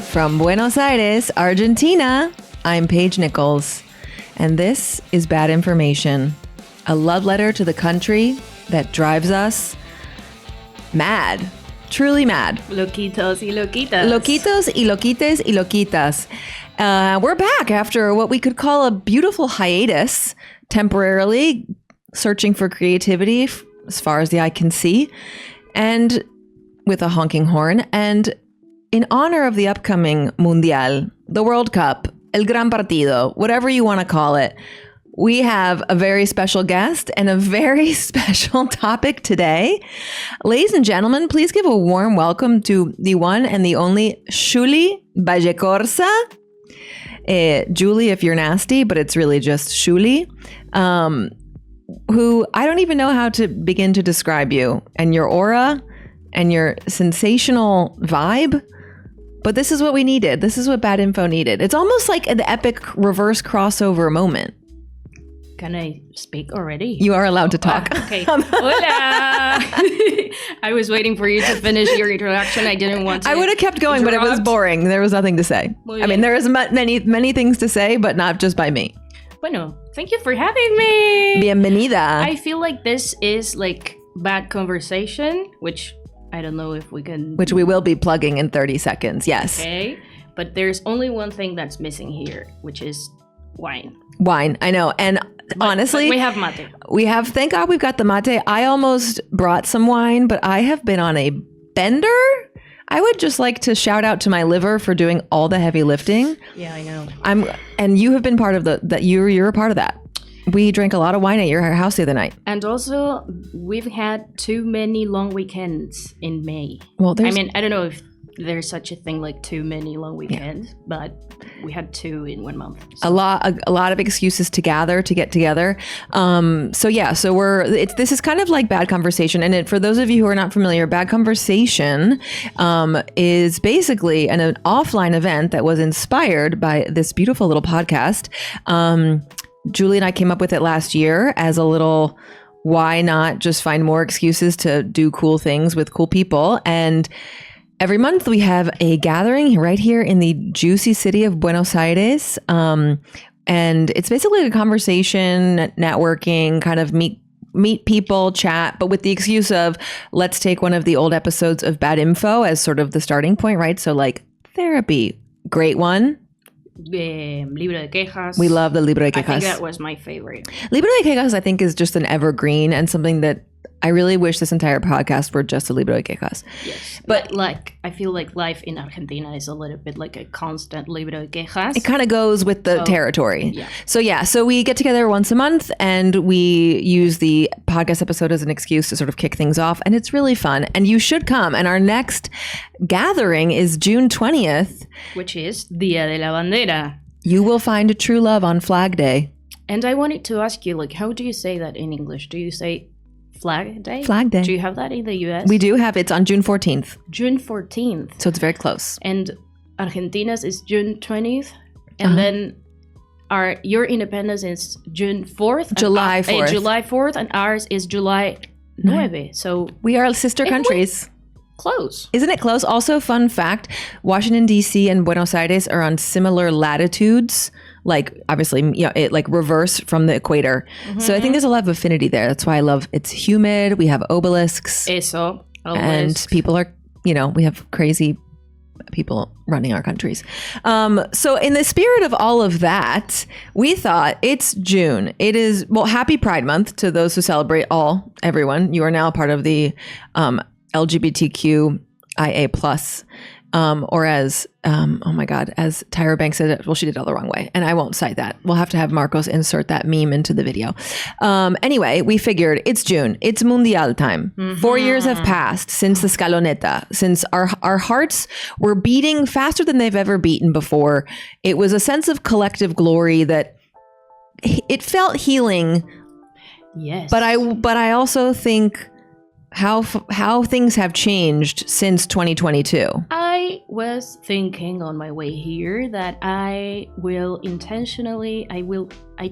From Buenos Aires, Argentina, I'm Paige Nichols, and this is Bad Information, a love letter to the country that drives us mad, truly mad. Loquitos y loquitas. Loquitos y loquites y loquitas. We're back after what we could call a beautiful hiatus, temporarily searching for creativity as far as the eye can see, and with a honking horn. And in honor of the upcoming Mundial, the World Cup, El Gran Partido, whatever you want to call it, we have a very special guest and a very special topic today. Ladies and gentlemen, please give a warm welcome to the one and the only Giuli Vallecorsa. Giuli if you're nasty, but it's really just Giuli, who I don't even know how to begin to describe you and your aura and your sensational vibe. But this is what we needed. This is what Bad Info needed. It's almost like an epic reverse crossover moment. Can I speak already? You are allowed to talk. Okay. Hola! I was waiting for you to finish your introduction. I didn't want to. I would have kept going, but it was boring. There was nothing to say. I mean, there is many things to say, but not just by me. Bueno, thank you for having me. Bienvenida. I feel like this is like bad conversation, which I don't know if we can... Which we will be plugging in 30 seconds, yes. Okay, but there's only one thing that's missing here, which is wine. Wine, I know. And honestly... But we have mate. We have, thank God we've got the mate. I almost brought some wine, but I have been on a bender. I would just like to shout out to my liver for doing all the heavy lifting. Yeah, I know. And you have been part of you're a part of that. We drank a lot of wine at your house the other night. And also, we've had too many long weekends in May. Well, I don't know if there's such a thing like too many long weekends, but we had 2 in 1 month. So. A lot of excuses to get together. So this is kind of like Bad Conversation. And for those of you who are not familiar, Bad Conversation is basically an offline event that was inspired by this beautiful little podcast. Julie and I came up with it last year as a little, why not just find more excuses to do cool things with cool people? And every month we have a gathering right here in the juicy city of Buenos Aires. And it's basically a conversation, networking, kind of meet people, chat, but with the excuse of let's take one of the old episodes of Bad Info as sort of the starting point, right? So like therapy, great one. Libro de Quejas. We love the Libro de Quejas. I think that was my favorite. Libro de Quejas, I think, is just an evergreen and something that I really wish this entire podcast were just a Libro de Quejas. Yes. But like, I feel like life in Argentina is a little bit like a constant Libro de Quejas. It kind of goes with the territory. Yeah. So we get together once a month and we use the podcast episode as an excuse to sort of kick things off. And it's really fun. And you should come. And our next gathering is June 20th. Which is Dia de la Bandera. You will find true love on Flag Day. And I wanted to ask you, like, how do you say that in English? Do you say Flag Day? Flag Day. Do you have that in the US? We do have. It's on June 14th. June 14th. So it's very close. And Argentina's is June 20th. And then your independence is June 4th. July 4th. July 4th. And ours is July 9th. So we are sister countries. Close. Isn't it close? Also, fun fact, Washington, D.C. and Buenos Aires are on similar latitudes, like obviously, it like reverse from the equator. Mm-hmm. So I think there's a lot of affinity there. That's why I love it's humid. We have obelisks. Obelisks. And people are, we have crazy people running our countries. So in the spirit of all of that, we thought it's June. It is, happy Pride Month to those who celebrate everyone. You are now part of the LGBTQIA plus, or as, as Tyra Banks said it, she did it all the wrong way. And I won't cite that. We'll have to have Marcos insert that meme into the video. Anyway, we figured it's June. It's Mundial time. Mm-hmm. 4 years have passed since the Scaloneta, since our hearts were beating faster than they've ever beaten before. It was a sense of collective glory that it felt healing. Yes. But I also think how things have changed since 2022. I was thinking on my way here that I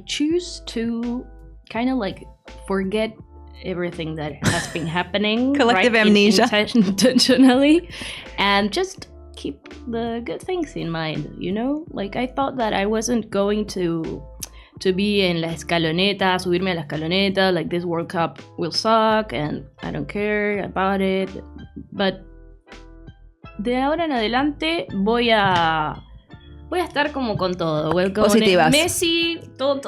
choose to kind of like forget everything that has been happening. Collective amnesia. Intentionally. And just keep the good things in mind, you know? Like, I thought that I wasn't going to be en la escaloneta, subirme a la escaloneta, like this World Cup will suck and I don't care about it. But de ahora en adelante voy a estar como con todo. Como Positivas. Messi, todo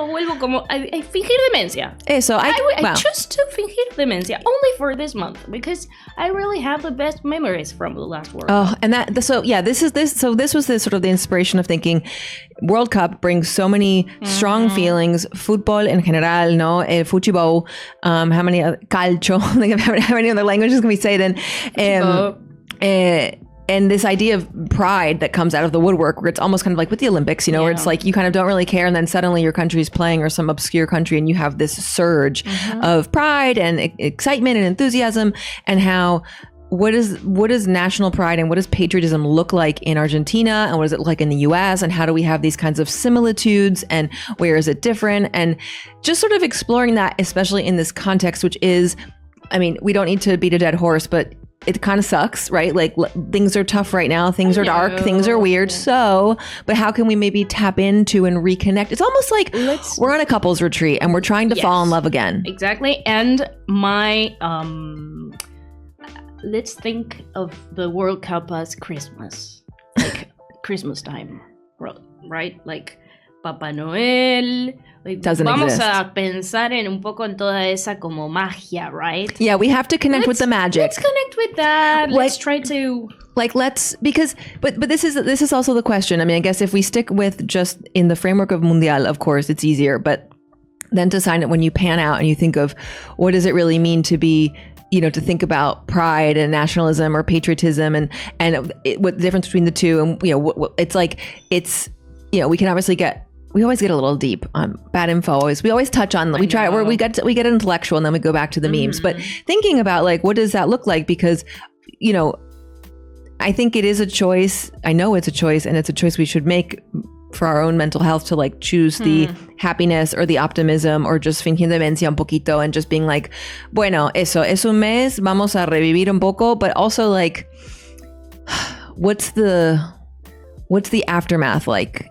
vuelvo como a fingir demencia. Eso, I choose to fingir demencia only for this month because I really have the best memories from the last World Cup. Oh, and this was the sort of the inspiration of thinking World Cup brings so many strong feelings. Fútbol en general, no? El fútbol, how many calcio, how many other languages can we say it in? And this idea of pride that comes out of the woodwork, where it's almost kind of like with the Olympics, you know, where it's like you kind of don't really care, and then suddenly your country's playing, or some obscure country, and you have this surge of pride and excitement and enthusiasm. And how what is national pride and what does patriotism look like in Argentina, and what does it look like in the US, and how do we have these kinds of similitudes, and where is it different? And just sort of exploring that, especially in this context, which is, I mean, we don't need to beat a dead horse, but it kind of sucks, right? Like things are tough right now. Things are dark. Things are weird. So, but how can we maybe tap into and reconnect? It's almost like we're on a couples retreat and we're trying to fall in love again. Exactly. And my, let's think of the World Cup as Christmas, like Christmas time, right? Like Papa Noel. Like, vamos a pensar en un poco en toda esa como magia, right? Yeah, we have to connect with the magic. Let's connect with that. Let's try to but this is also the question. I mean, I guess if we stick with just in the framework of Mundial, of course, it's easier. But then to sign it when you pan out and you think of what does it really mean to be, you know, to think about pride and nationalism or patriotism and what the difference between the two, and you know, it's like you know, we can obviously we always get a little deep on bad info. We always touch on, we get intellectual and then we go back to the memes. But thinking about like, what does that look like? Because, you know, I think it is a choice. I know it's a choice, and it's a choice we should make for our own mental health to like choose the happiness or the optimism, or just fingiendo demencia un poquito and just being like, bueno, eso es un mes, vamos a revivir un poco. But also like, what's the aftermath like?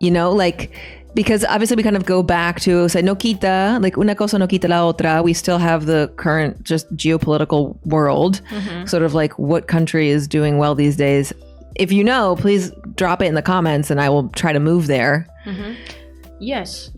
You know, like, because obviously we kind of go back to, say, no quita, like una cosa no quita la otra. We still have the current just geopolitical world, sort of like what country is doing well these days. If you know, please drop it in the comments and I will try to move there. Yes.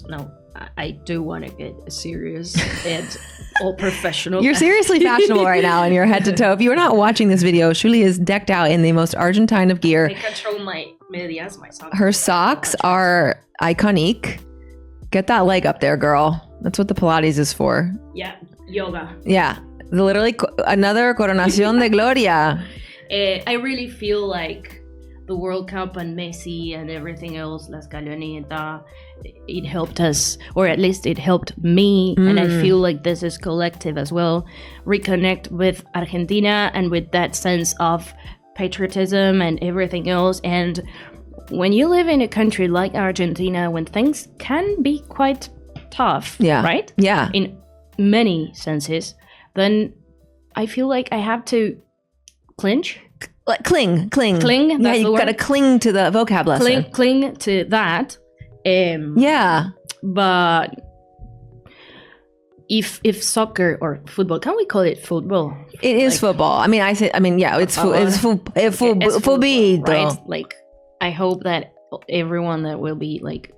No, I do want to get serious and all professional. You're seriously fashionable right now in your head to toe. If you are not watching this video, Giuli is decked out in the most Argentine of gear. I control my medias, my socks. Her socks are iconic. Get that leg up there, girl. That's what the Pilates is for. Yeah, yoga. Yeah, literally another coronación de gloria. I really feel like the World Cup and Messi and everything else, La Escaloneta, it helped us, or at least it helped me, and I feel like this is collective as well, reconnect with Argentina and with that sense of patriotism and everything else. And when you live in a country like Argentina, when things can be quite tough, right? Yeah. In many senses, then I feel like I have to clinch. Like cling. Yeah, you gotta cling to the vocab lesson. Cling to that. Yeah. But if soccer or football, can we call it football? It is football. I mean, it's football, right? Like, I hope that everyone that will be like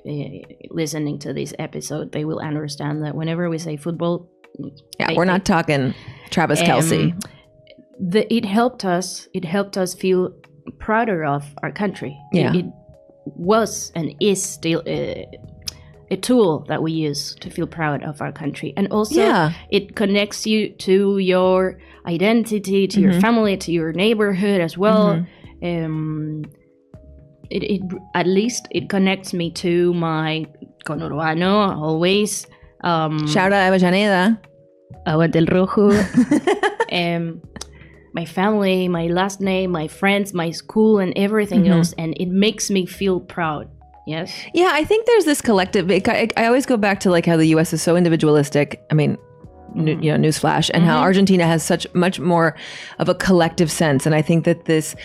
listening to this episode, they will understand that whenever we say football, we're not talking Travis Kelce. It helped us feel prouder of our country. Yeah. It was and is still a tool that we use to feel proud of our country. And also it connects you to your identity, to your family, to your neighborhood as well. It at least it connects me to my conurbano always. Shout out Avellaneda. Aguante el rojo. My family, my last name, my friends, my school, and everything else, and it makes me feel proud. Yes. Yeah, I think there's this collective. I always go back to like how the U.S. is so individualistic. I mean, you know, newsflash, and how Argentina has much more of a collective sense. And I think that this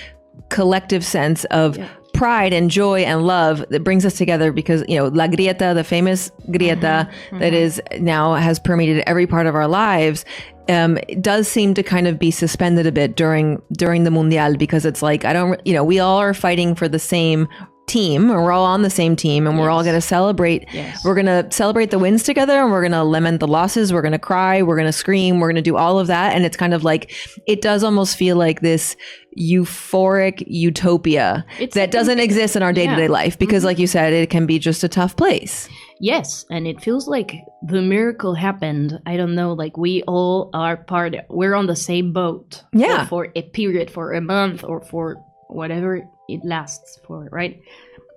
collective sense of pride and joy and love that brings us together, because, you know, La Grieta, the famous Grieta that is now has permeated every part of our lives, it does seem to kind of be suspended a bit during the Mundial, because it's like, we all are fighting for the same team, or we're all on the same team, and we're all going to celebrate. We're going to celebrate the wins together, and we're going to lament the losses. We're going to cry. We're going to scream. We're going to do all of that. And it's kind of like, it does almost feel like this euphoric utopia that doesn't exist in our day-to-day life, because like you said, it can be just a tough place. Yes, and it feels like the miracle happened. I don't know, like we all are we're on the same boat. For a period, for a month, or for whatever it lasts for, right?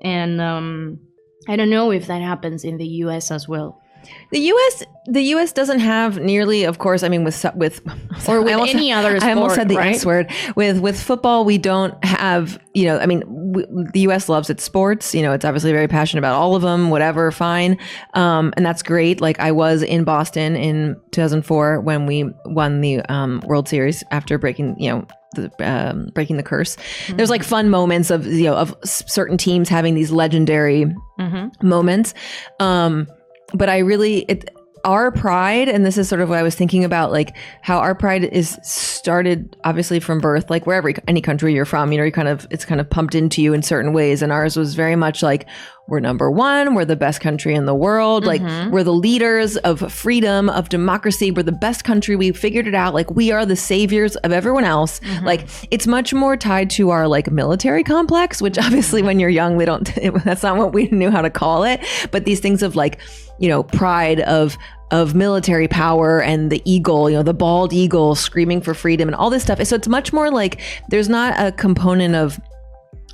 And I don't know if that happens in the US as well. The U.S. doesn't have nearly, of course, I mean, with any other sport, I almost said the S word. With football, we don't have, the U.S. loves its sports. You know, it's obviously very passionate about all of them, whatever, fine. And that's great. Like, I was in Boston in 2004 when we won the World Series after breaking the curse. There's like fun moments of certain teams having these legendary moments. But our pride, and this is sort of what I was thinking about, like how our pride is started obviously from birth, like wherever, any country you're from, it's kind of pumped into you in certain ways. And ours was very much like, we're number one, we're the best country in the world. Like, we're the leaders of freedom, of democracy. We're the best country. We figured it out. Like, we are the saviors of everyone else. Like, it's much more tied to our like military complex, which obviously when you're young, that's not what we knew how to call it. But these things of like, pride of military power, and the eagle, the bald eagle screaming for freedom and all this stuff. So it's much more like, there's not a component of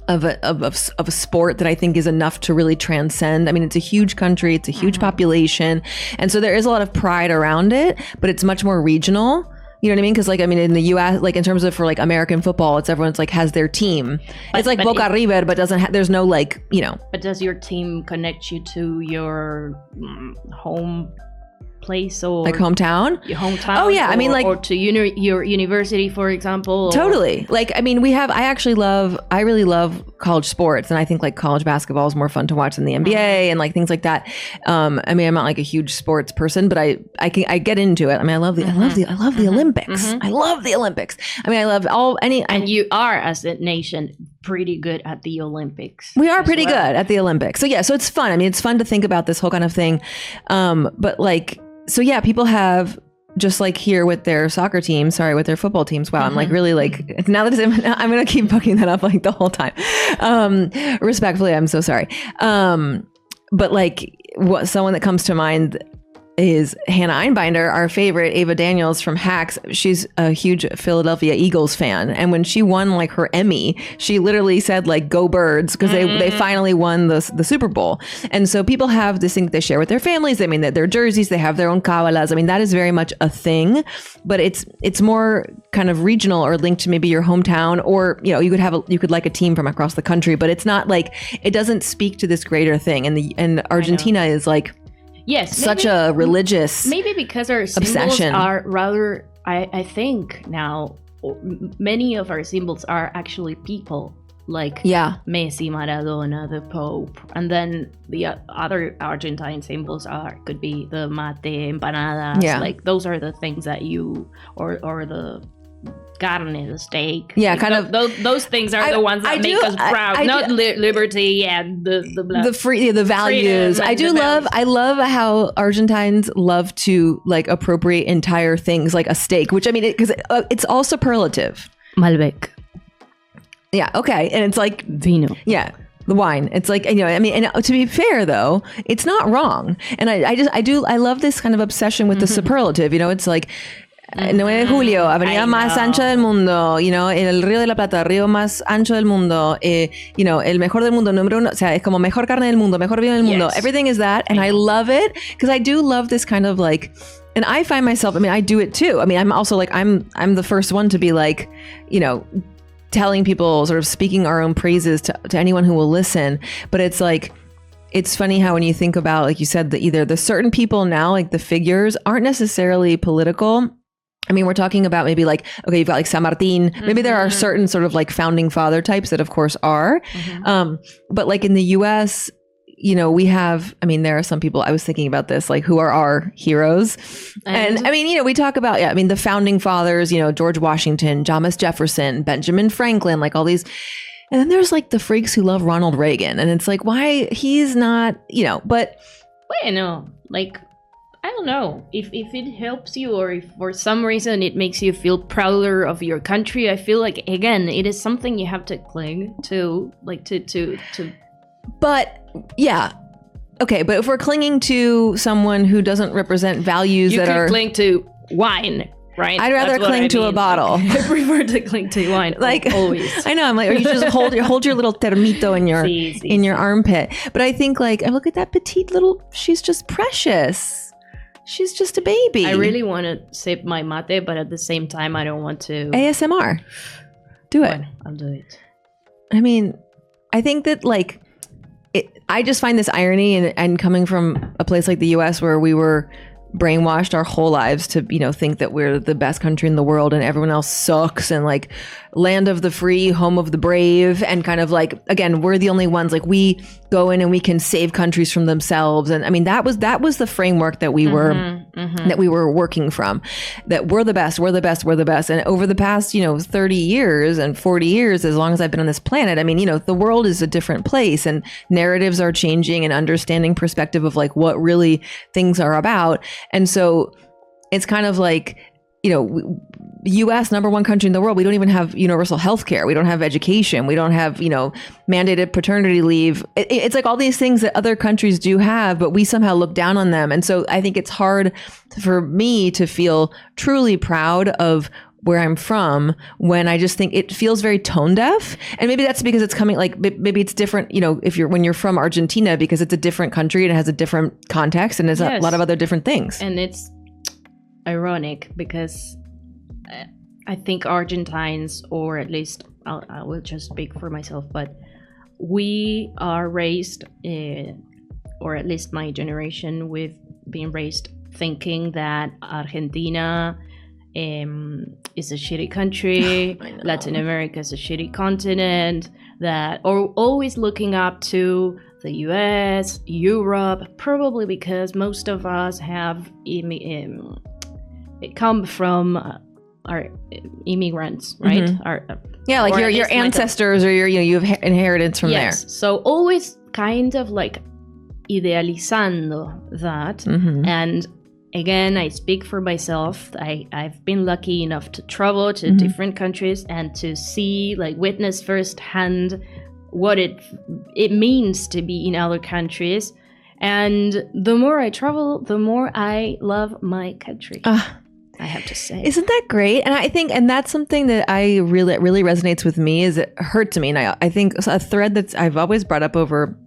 a sport that I think is enough to really transcend. I mean, it's a huge country, it's a huge population. And so there is a lot of pride around it, but it's much more regional. You know what I mean? Because in the U.S., like in terms of for like American football, everyone's like has their team. It's like Boca River, but there's no like, But does your team connect you to your home place, or like hometown? Your hometown? Oh yeah, I mean, like, or to your university, for example. Totally. Like, I mean, I really love college sports, and I think like college basketball is more fun to watch than the NBA and like things like that. I mean, I'm not like a huge sports person, but I get into it. I mean, I love the Olympics. I love the Olympics. I mean, I love and you are, as a nation, pretty good at the Olympics. We are pretty good at the Olympics. So yeah, so it's fun. I mean, it's fun to think about this whole kind of thing. But like, so yeah, people have, just like here with their soccer teams, with their football teams. Wow, I'm like really like, now that I'm going to keep booking that up like the whole time. Respectfully, I'm so sorry. But like, someone that comes to mind is Hannah Einbinder, our favorite, Ava Daniels from Hacks. She's a huge Philadelphia Eagles fan. And when she won like her Emmy, she literally said like, "Go Birds," because they finally won the Super Bowl. And so people have this thing that they share with their families. I mean, that their jerseys, they have their own kawalas. I mean, that is very much a thing, but it's more kind of regional or linked to maybe your hometown, or, you could like a team from across the country, but it's not like, it doesn't speak to this greater thing. And Argentina is like, such a religious maybe because our symbols obsession are rather, I think now many of our symbols are actually people, like Messi, Maradona, the Pope, and then the other Argentine symbols could be the mate, empanadas, like those are the things that you or the carne, the steak. Yeah, kind of. Those things are the ones that make us proud, not liberty and the values. I love how Argentines love to like appropriate entire things, like a steak, which I mean, because it's all superlative. Malbec. Yeah. Okay. And it's like vino. Yeah. The wine. It's like, I mean, and to be fair though, it's not wrong. And I love this kind of obsession with the superlative. It's like, 9 de julio, avenida más ancha del mundo, el Río de la Plata, río más ancho del mundo, el mejor del mundo, número uno, o sea, es como mejor carne del mundo, mejor vino del mundo. Everything is that. And I love it because I do love this kind of like, and I find myself, I mean, I do it too. I mean, I'm also like, I'm the first one to be like, telling people, sort of speaking our own praises to anyone who will listen. But it's like, it's funny how when you think about, like you said, either the certain people now, like the figures aren't necessarily political. I mean, we're talking about maybe like, okay, you've got like San Martin. Maybe there are certain sort of like founding father types that of course are. But like in the US, you know, we have, I mean, there are some people, I was thinking about this, like who are our heroes. And I mean, you know, we talk about, I mean, the founding fathers, you know, George Washington, Thomas Jefferson, Benjamin Franklin, like all these. And then there's like the freaks who love Ronald Reagan. And it's like, why he's not, you know, but. Bueno, like, I don't know if it helps you or if for some reason it makes you feel prouder of your country. I feel like, again, it is something you have to cling to, like to. But yeah. Okay. But if we're clinging to someone who doesn't represent values that are. You could cling to wine, right? I'd rather cling to a bottle. I prefer to cling to wine, like always. I know. I'm like, or you just hold your little termito in your armpit. But I think like, I look at that petite little. She's just precious. She's just a baby. I really want to sip my mate, but at the same time, I don't want to. ASMR. Do it. Well, I'll do it. I mean, I think that like, I just find this irony and coming from a place like the US where we were brainwashed our whole lives to, you know, think that we're the best country in the world and everyone else sucks and like land of the free, home of the brave, and kind of like, again, we're the only ones, like we go in and we can save countries from themselves. And I mean, that was the framework that we were that we were working from, that we're the best. And over the past, you know, 30 years and 40 years, as long as I've been on this planet, I mean, you know, the world is a different place and narratives are changing and understanding perspective of like what really things are about. And so it's kind of like, you know, US, number one country in the world, we don't even have universal health care. We don't have education. We don't have, you know, mandated paternity leave. It's like all these things that other countries do have, but we somehow look down on them. And so I think it's hard for me to feel truly proud of where I'm from when I just think it feels very tone deaf. And maybe that's because it's coming, like, maybe it's different, you know, when you're from Argentina, because it's a different country and it has a different context and there's a lot of other different things. And it's ironic because I think Argentines, or at least I will just speak for myself, but we are raised, or at least my generation, we've been raised thinking that Argentina is a shitty country, Latin America is a shitty continent, that, or always looking up to the US, Europe, probably because most of us have come from our immigrants, right? Like your ancestors or you have inheritance from there. So always kind of like idealizando that. And again, I speak for myself. I've been lucky enough to travel to different countries and to see, like, witness firsthand what it means to be in other countries. And the more I travel, the more I love my country. I have to say. Isn't that great? And I think, and that's something that really resonates with me, is it hurts me. And I think a thread that I've always brought up over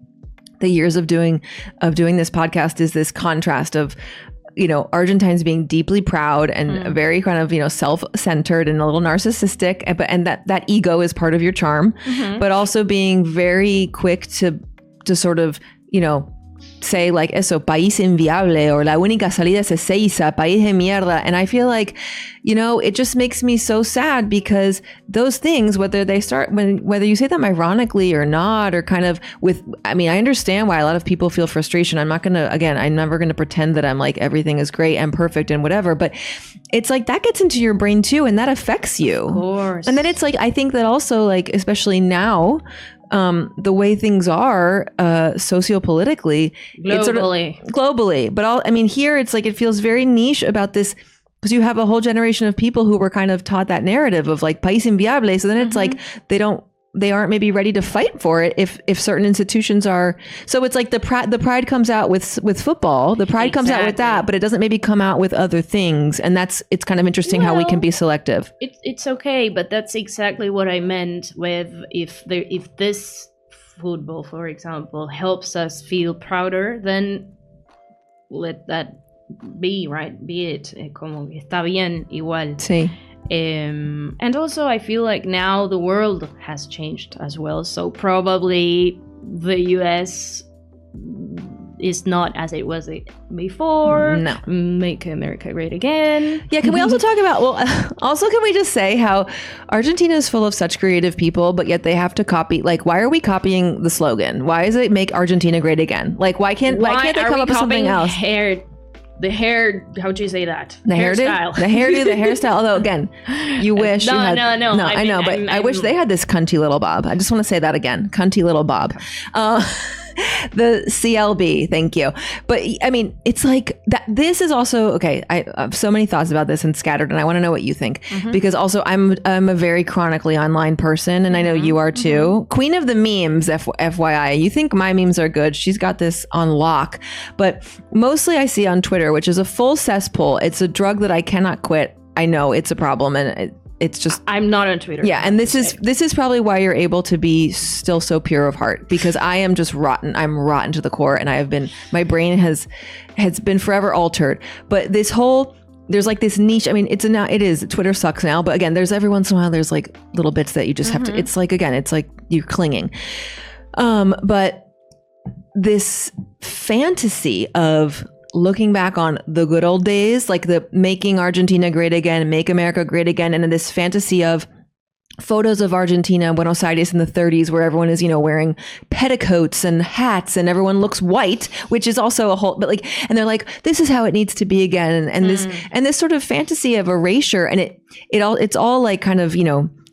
the years of doing this podcast is this contrast of, you know, Argentines being deeply proud and very kind of, you know, self-centered and a little narcissistic, and that ego is part of your charm, but also being very quick to sort of, you know, say like eso, país inviable, or la única salida es Ezeiza, país de mierda. And I feel like, you know, it just makes me so sad because those things, whether you say them ironically or not, or kind of I mean, I understand why a lot of people feel frustration. I'm never going to pretend that I'm like, everything is great and perfect and whatever, but it's like that gets into your brain too. And that affects you. Of course. And then it's like, I think that also, like, especially now, the way things are sociopolitically, globally. It's sort of globally, but here it's like it feels very niche about this, because you have a whole generation of people who were kind of taught that narrative of like país inviable. So then it's like they aren't maybe ready to fight for it if certain institutions are. So it's like the pride comes out with football. The pride comes out with that, but it doesn't maybe come out with other things. And it's kind of interesting how we can be selective. It's okay, but that's exactly what I meant with if this football, for example, helps us feel prouder, then let that be, right? Be it como está bien igual. Sí. And also I feel like now the world has changed as well, so probably the US is not as it was before. No. Make America great again. Yeah, can we also talk about, also can we just say how Argentina is full of such creative people, but yet they have to copy, like, why are we copying the slogan? Why is it make Argentina great again? Like, why can't they come up with something else? The hair, how do you say that? The hairstyle. The hairstyle. Although, again, you wish No, you had... no. I know, but I wish they had this cunty little bob. I just want to say that again. Cunty little bob. The CLB, thank you. But I mean, it's like that. This is also okay. I have so many thoughts about this and scattered, and I want to know what you think because also I'm a very chronically online person, and I know you are too. Queen of the memes, FYI. You think my memes are good? She's got this on lock, but mostly I see on Twitter, which is a full cesspool. It's a drug that I cannot quit. I know it's a problem, and it's just I'm not on Twitter. Yeah, and this is probably why you're able to be still so pure of heart, because I am just rotten. I'm rotten to the core, and my brain has been forever altered. But this whole there's like this niche. I mean, it is Twitter sucks now, but again, there's every once in a while there's like little bits that you just have to. It's like you're clinging. But this fantasy of looking back on the good old days, like the making Argentina great again, make America great again. And then this fantasy of photos of Argentina, Buenos Aires in the 30s, where everyone is, wearing petticoats and hats and everyone looks white, which is also a whole, but like, and they're like, this is how it needs to be again. And this sort of fantasy of erasure. And it's all like kind of,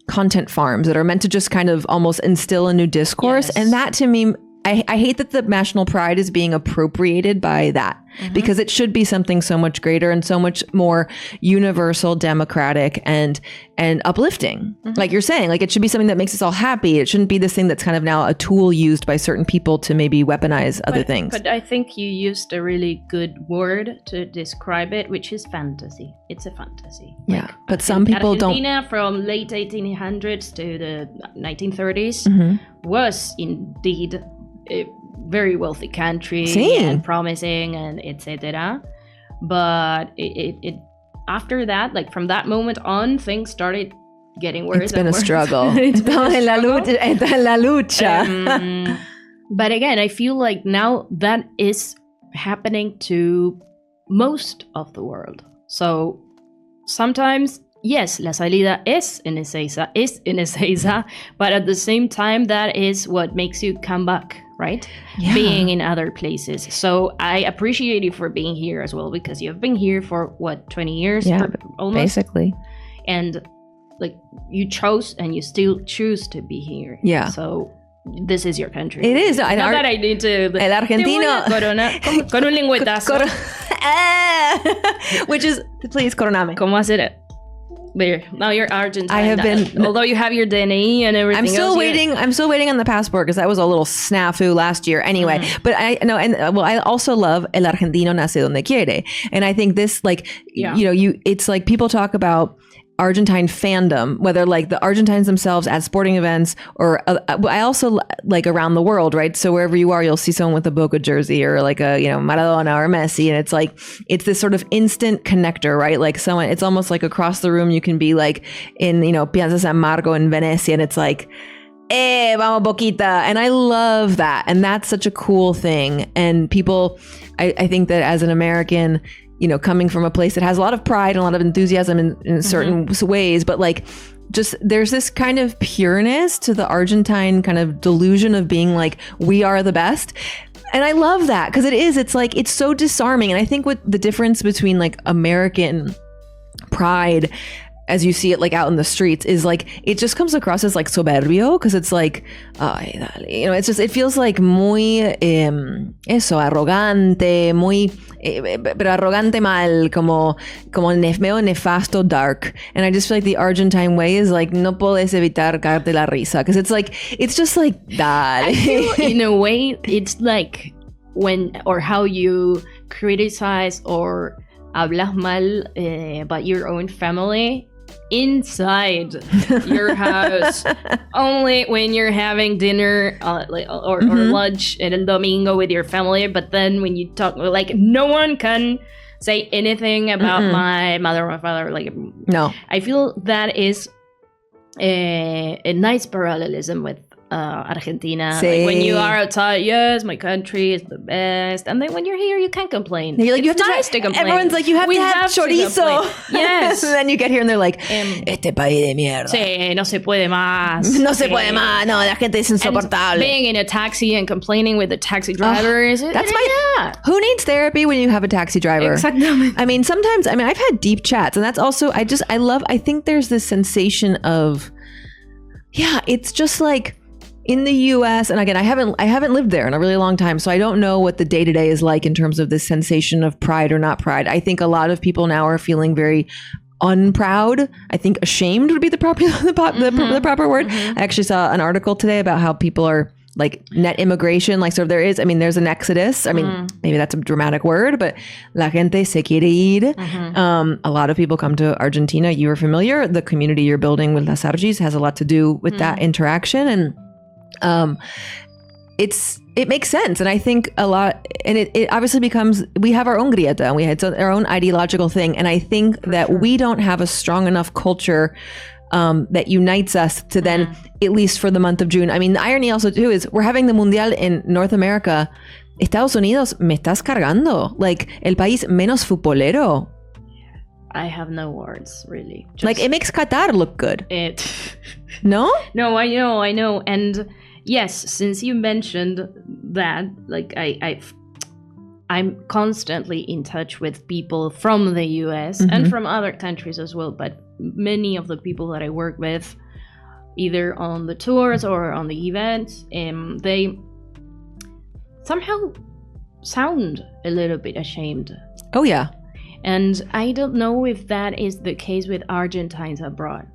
content farms that are meant to just kind of almost instill a new discourse. Yes. And that to me, I hate that the national pride is being appropriated by that because it should be something so much greater and so much more universal, democratic, and uplifting. Like you're saying, like it should be something that makes us all happy. It shouldn't be this thing that's kind of now a tool used by certain people to maybe weaponize other things. But I think you used a really good word to describe it, which is fantasy. It's a fantasy. Yeah, but some people Argentina from late 1800s to the 1930s was indeed a very wealthy country and promising and etc. But it after that, like from that moment on, things started getting worse. It's been a struggle. It's been la lucha. But again, I feel like now that is happening to most of the world. So sometimes, yes, la salida es en Ezeiza, but at the same time, that is what makes you come back, right? Yeah. Being in other places. So I appreciate you for being here as well, because you've been here for 20 years? Yeah, almost? Basically. And like you chose and you still choose to be here. Yeah. So this is your country. It is. Not that I need to... El argentino... Corona, con un lengüetazo. Which is, please, coroname. ¿Cómo hacer it? There. Now you're Argentine. I have been... Although you have your DNI and everything I'm still waiting on the passport because that was a little snafu last year. Anyway, but I also love El Argentino nace donde quiere. And I think this, like, it's like people talk about Argentine fandom, whether like the Argentines themselves at sporting events or I also like around the world, right? So wherever you are, you'll see someone with a Boca jersey or like a, Maradona or Messi. And it's like, it's this sort of instant connector, right? Like someone, it's almost like across the room, you can be like in, Piazza San Marco in Venice and it's like, vamos Boquita. And I love that. And that's such a cool thing. And people, I think that as an American, coming from a place that has a lot of pride and a lot of enthusiasm in certain ways, but like just there's this kind of pureness to the Argentine kind of delusion of being like, we are the best. And I love that because it's like, it's so disarming. And I think what the difference between like American pride as you see it like out in the streets is like, it just comes across as like soberbio because it's like, it's just, it feels like muy, arrogante, muy, pero arrogante mal, como medio nefasto dark. And I just feel like the Argentine way is like, no puedes evitar caerte la risa. Because it's like, it's just like that. I feel in a way, it's like how you criticize or hablas mal about your own family inside your house only when you're having dinner or lunch at el domingo with your family, but then when you talk, like no one can say anything about my mother or my father. Like no, I feel that is a nice parallelism with Argentina. Sí. Like when you are outside, yes, my country is the best. And then when you're here, you can't complain. You're like, it's you have nice to complain. Everyone's like, you have We to have to chorizo. complain. Yes. And then you get here and they're like, este país de mierda. Sí, no se puede más. No se puede más. No, la gente es insoportable. And being in a taxi and complaining with the taxi driver Who needs therapy when you have a taxi driver? Exactly. I mean, sometimes, I've had deep chats, and that's also, I think there's this sensation of, it's just like in the US, and again, I haven't lived there in a really long time, so I don't know what the day-to-day is like in terms of this sensation of pride or not pride. I think a lot of people now are feeling very unproud. I think ashamed would be the proper word. I actually saw an article today about how people are like net immigration, like sort of there's an exodus. I mean, maybe that's a dramatic word, but la gente se quiere ir. A lot of people come to Argentina. You are familiar. The community you're building with Las Argies has a lot to do with that interaction. And it makes sense. And I think a lot, and it obviously becomes, we have our own grieta and we had our own ideological thing. And I think that we don't have a strong enough culture that unites us to then, at least for the month of June. I mean, the irony also too is we're having the Mundial in North America. Estados Unidos, me estás cargando. Like, el país menos futbolero. I have no words, really. Like, it makes Qatar look good. No? No, I know. And yes, since you mentioned that, like, I'm constantly in touch with people from the US and from other countries as well, but many of the people that I work with, either on the tours or on the events, they somehow sound a little bit ashamed. Oh, yeah. And I don't know if that is the case with Argentines abroad.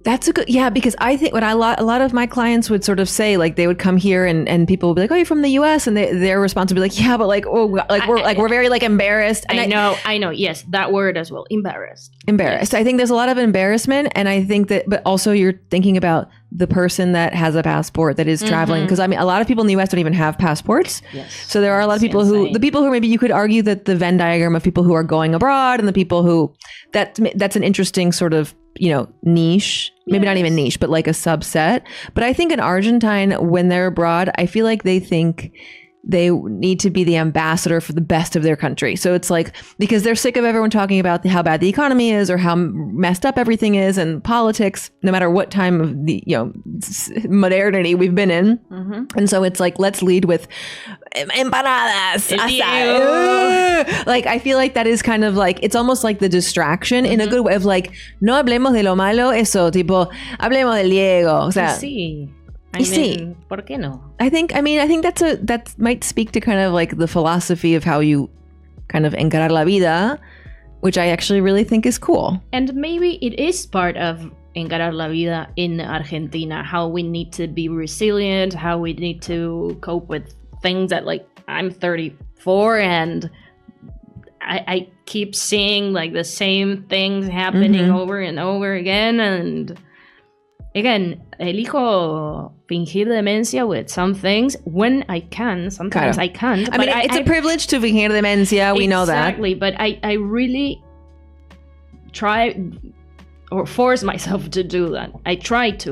That's a good, because I think what a lot of my clients would sort of say, like they would come here and people would be like, oh, you're from the US, and their response would be like, yeah, but like, oh, like we're very like embarrassed. And I know, yes, that word as well, embarrassed. Yes. I think there's a lot of embarrassment, and I think that, but also you're thinking about the person that has a passport that is traveling, because I mean, a lot of people in the US don't even have passports. Yes. So there are a lot of people who maybe you could argue that the Venn diagram of people who are going abroad and the people who that's an interesting sort of, niche, maybe not even niche, but like a subset. But I think an Argentine, when they're abroad, I feel like they think they need to be the ambassador for the best of their country. So it's like, because they're sick of everyone talking about how bad the economy is or how messed up everything is, and politics, no matter what time of the, modernity we've been in. And so it's like, let's lead with empanadas. Like, I feel like that is kind of like, it's almost like the distraction in a good way of like, no hablemos de lo malo, eso, tipo, hablemos del Diego. O sea, sí. I mean, ¿por qué no? I think that might speak to kind of like the philosophy of how you kind of encarar la vida, which I actually really think is cool. And maybe it is part of encarar la vida in Argentina, how we need to be resilient, how we need to cope with things that, like, I'm 34 and I keep seeing like the same things happening over and over again, and again, elijo fingir demencia with some things when I can. Sometimes I can't. I mean, it's a privilege to fingir demencia. We know that. Exactly, but I really try or force myself to do that. I tried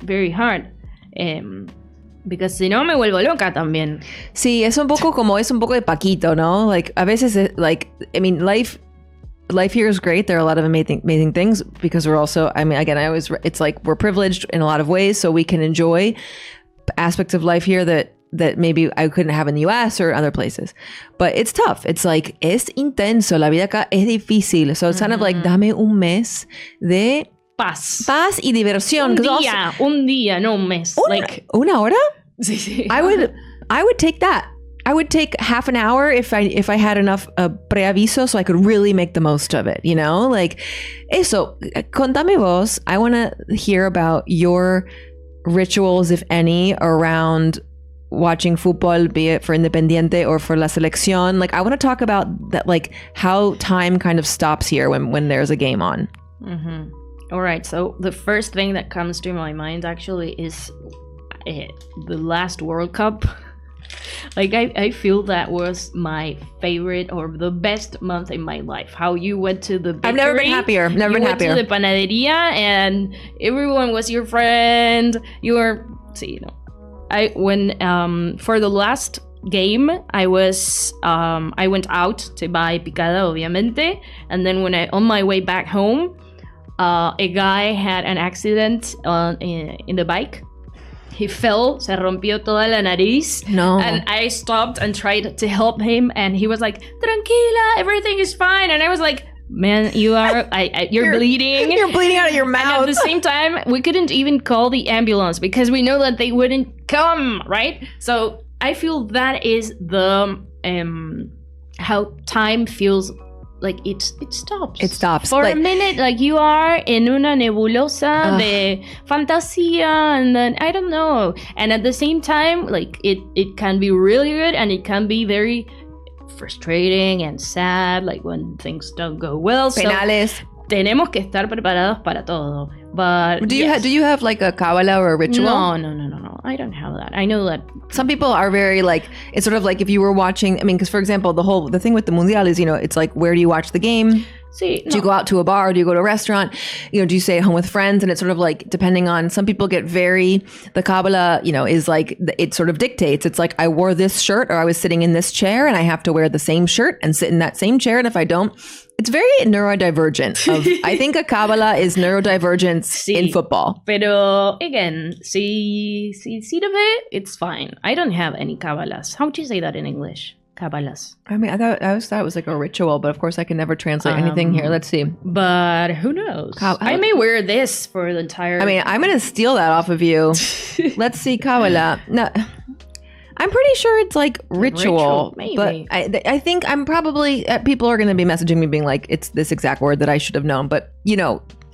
very hard. Because si no me vuelvo loca también. Sí, es un poco de Paquito, ¿no? Like, a veces, like, I mean, life here is great. There are a lot of amazing things, because we're also, I mean, again, it's like we're privileged in a lot of ways, so we can enjoy aspects of life here that maybe I couldn't have in the US or other places. But it's tough. It's like, es intenso. La vida acá es difícil. So it's kind of like, dame un mes de paz y diversión. Un día, no un mes. ¿Una hora? Sí. I would take that. I would take half an hour if I had enough preaviso, so I could really make the most of it, like eso. Contame vos. I want to hear about your rituals, if any, around watching fútbol, be it for Independiente or for La Selección. Like, I want to talk about that, like how time kind of stops here when there's a game on. All right. So the first thing that comes to my mind actually is the last World Cup. Like I feel that was my favorite or the best month in my life. How you went to the bakery. I've never been happier. Never been happier. You went to the panaderia and everyone was your friend. You were, I when for the last game I went out to buy picada, obviamente, and then when on my way back home, a guy had an accident in the bike. He fell, se rompió toda la nariz. No. And I stopped and tried to help him, and he was like, "Tranquila, everything is fine." And I was like, "Man, you're bleeding. You're bleeding out of your mouth." And at the same time, we couldn't even call the ambulance because we know that they wouldn't come, right? So I feel that is the how time feels. Like it stops. It stops for a minute. Like you are in una nebulosa de fantasía, and then I don't know. And at the same time, like it can be really good, and it can be very frustrating and sad. Like when things don't go well. Penales. So tenemos que estar preparados para todo. But do you have like a Kabbalah or a ritual? No. I don't have that. I know that some people are very like, it's sort of like if you were watching, I mean, because for example, the thing with the Mundial is, it's like, where do you watch the game? Do you go out to a bar? Do you go to a restaurant? Do you stay at home with friends? And it's sort of like, depending on, some people get the Kabbalah, is like, it sort of dictates. It's like, I wore this shirt, or I was sitting in this chair, and I have to wear the same shirt and sit in that same chair. And if I don't, it's very neurodivergent. I think a Kabbalah is neurodivergence in football. Pero again, si sirve, it's fine. I don't have any Kabbalahs. How would you say that in English? Kabbalahs. I mean, I always thought it was like a ritual, but of course I can never translate anything here. Let's see. But who knows? I may wear this for the entire... I mean, I'm going to steal that off of you. Let's see, Kabbalah. No, I'm pretty sure it's like ritual maybe. But I think I'm probably... people are going to be messaging me being like, it's this exact word that I should have known. But,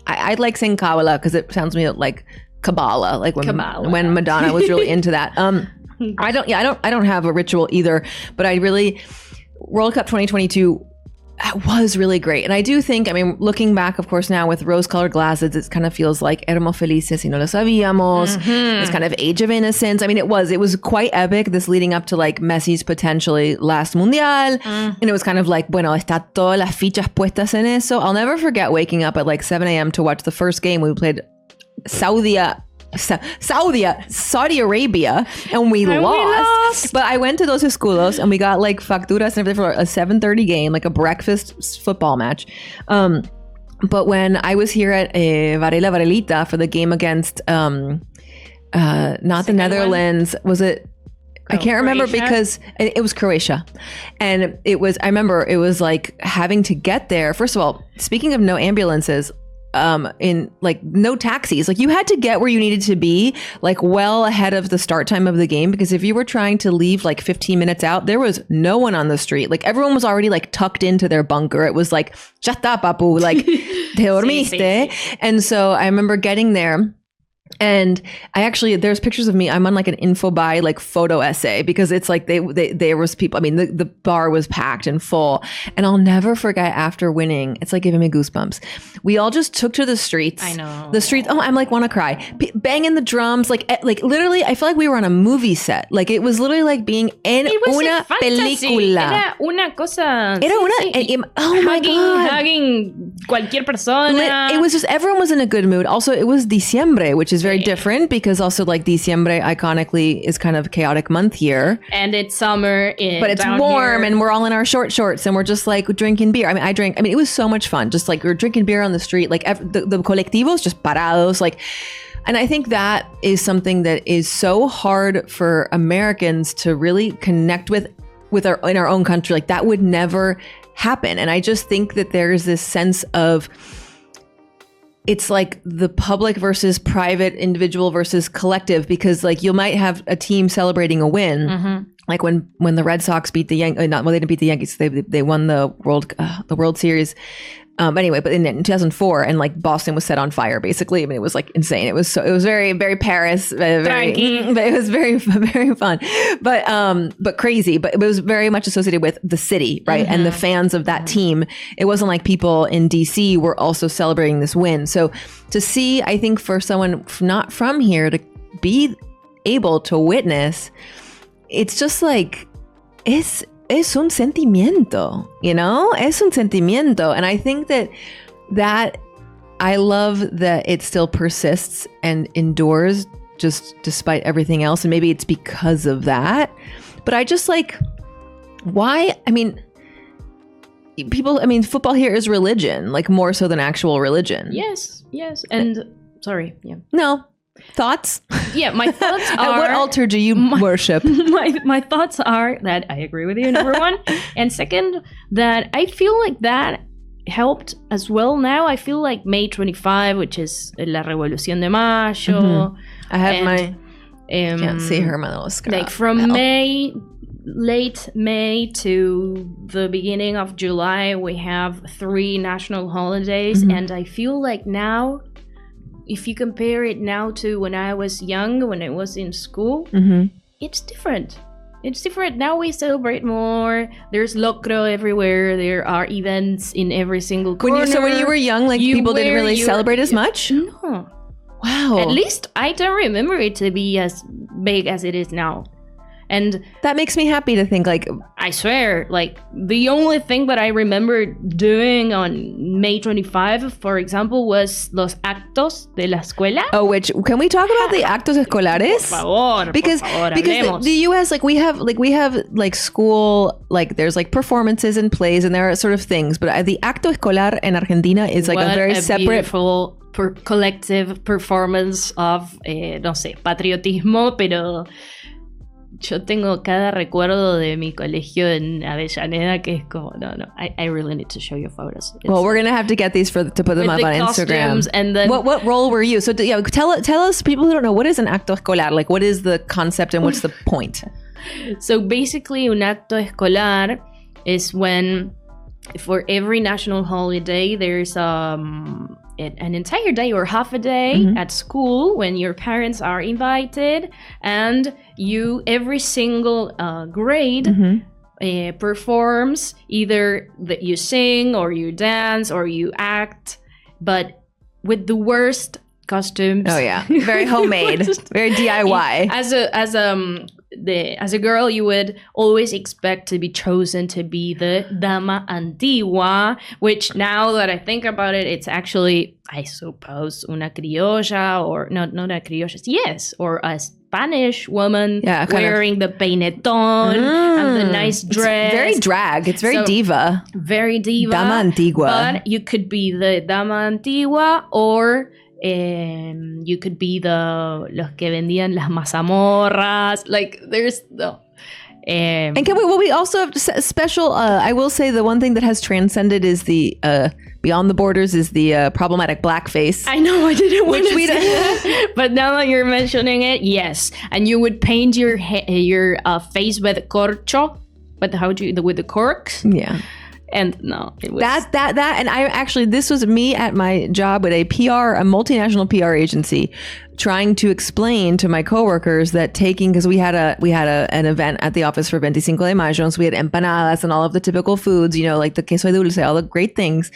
I'd like saying Kabbalah because it sounds to me like Kabbalah, like when Madonna was really into that. I don't have a ritual either, but World Cup 2022 was really great. And I do think, I mean, looking back, of course, now with rose-colored glasses, it kind of feels like éramos felices y no lo sabíamos. This kind of age of innocence. I mean, it was quite epic, this leading up to like Messi's potentially last Mundial. And it was kind of like, bueno, está todas las fichas puestas en eso. I'll never forget waking up at like 7 a.m. to watch the first game. We played Saudi Arabia, and we lost. But I went to those escudos and we got like facturas and everything for a 7:30 game, like a breakfast football match. But when I was here at Varela Varelita for the game against not the Netherlands, was it? I can't remember because it was Croatia. And I remember it was like having to get there. First of all, speaking of no ambulances, in like no taxis, like you had to get where you needed to be like well ahead of the start time of the game, because if you were trying to leave like 15 minutes out, there was no one on the street. Like everyone was already like tucked into their bunker. It was like, ya está, papu, like te dormiste. Sí. And so I remember getting there. And there's pictures of me. I'm on like an Infobuy like photo essay, because it's like there was people. I mean, the bar was packed and full. And I'll never forget, after winning, it's like giving me goosebumps. We all just took to the streets. I know. The streets. Oh, I'm like, want to cry. Banging the drums. Like literally, I feel like we were on a movie set. Like it was literally like being in una película. Era una cosa. Oh my God. Hugging cualquier persona. It was just, everyone was in a good mood. Also, it was diciembre, which is very different, because also like diciembre iconically is kind of a chaotic month here, and it's summer but it's warm here. And we're all in our shorts and we're just like drinking beer. I mean, it was so much fun, just like we were drinking beer on the street, like the colectivos just parados, like. And I think that is something that is so hard for Americans to really connect with in our own country. Like that would never happen. And I just think that there's this sense of, it's like the public versus private, individual versus collective, because like you might have a team celebrating a win. Like when the Red Sox beat the Yankees, they didn't beat the Yankees. They won the World Series. Anyway, but in 2004, and like Boston was set on fire, basically. I mean, it was like insane. It was very, very Paris, but it was very, very fun, but crazy. But it was very much associated with the city, right? And the fans of that team. It wasn't like people in DC were also celebrating this win. So to see, I think for someone not from here to be able to witness, it's just like, es un sentimiento, you know? Es un sentimiento. And I think that I love that it still persists and endures just despite everything else. And maybe it's because of that. But I just like, why? I mean, football here is religion, like more so than actual religion. Yes. And sorry. Yeah. No. Thoughts? Yeah, my thoughts are... What altar do you worship? My thoughts are that I agree with you, number one. And second, that I feel like that helped as well now. I feel like May 25, which is La Revolución de Mayo. Mm-hmm. I have can't see her, my little scarf. Like from late May to the beginning of July, we have 3 national holidays. Mm-hmm. And I feel like now... If you compare it now to when I was young, when I was in school, mm-hmm. It's different. It's different. Now we celebrate more. There's locro everywhere. There are events in every single corner. So when you were young, like people didn't really celebrate as much? No. Wow. At least I don't remember it to be as big as it is now. And that makes me happy to think, like, I swear, like, the only thing that I remember doing on May 25, for example, was los actos de la escuela. Oh, which, can we talk about the actos escolares? Por favor, because the US, like, we have school, like, there's like performances and plays and there are sort of things, but the acto escolar in Argentina is like a very separate, beautiful collective performance of, no sé, patriotismo, pero yo tengo cada recuerdo de mi colegio en Avellaneda que es como, no, I really need to show you photos. Well, we're going to have to get these to put them up on Instagram. And then, what role were you? So yeah, tell us, people who don't know, what is an acto escolar? Like, what is the concept and what's the point? So basically, un acto escolar is when for every national holiday, there's an entire day or half a day mm-hmm. at school when your parents are invited, and every single grade mm-hmm. Performs, either that you sing or you dance or you act, but with the worst costumes. Oh yeah, very homemade, very DIY. As a girl, you would always expect to be chosen to be the dama antigua, which now that I think about it, it's actually, I suppose, una criolla, or not a criolla, yes, or a Spanish woman wearing the peineton and the nice dress. It's very drag. It's very diva. Very diva. Dama antigua. But you could be the dama antigua, or you could be los que vendían las mazamorras. Like, there's the... and we also have special, I will say the one thing that has transcended is the, beyond the borders, is the problematic blackface. I know, I didn't want to say that. But now that you're mentioning it, yes. And you would paint your face with corcho, with the corks. Yeah. And no, it was that, and I actually, this was me at my job with a multinational PR agency, trying to explain to my coworkers that because we had an event at the office for 25 de Mayo, so we had empanadas and all of the typical foods, like the queso dulce, all the great things.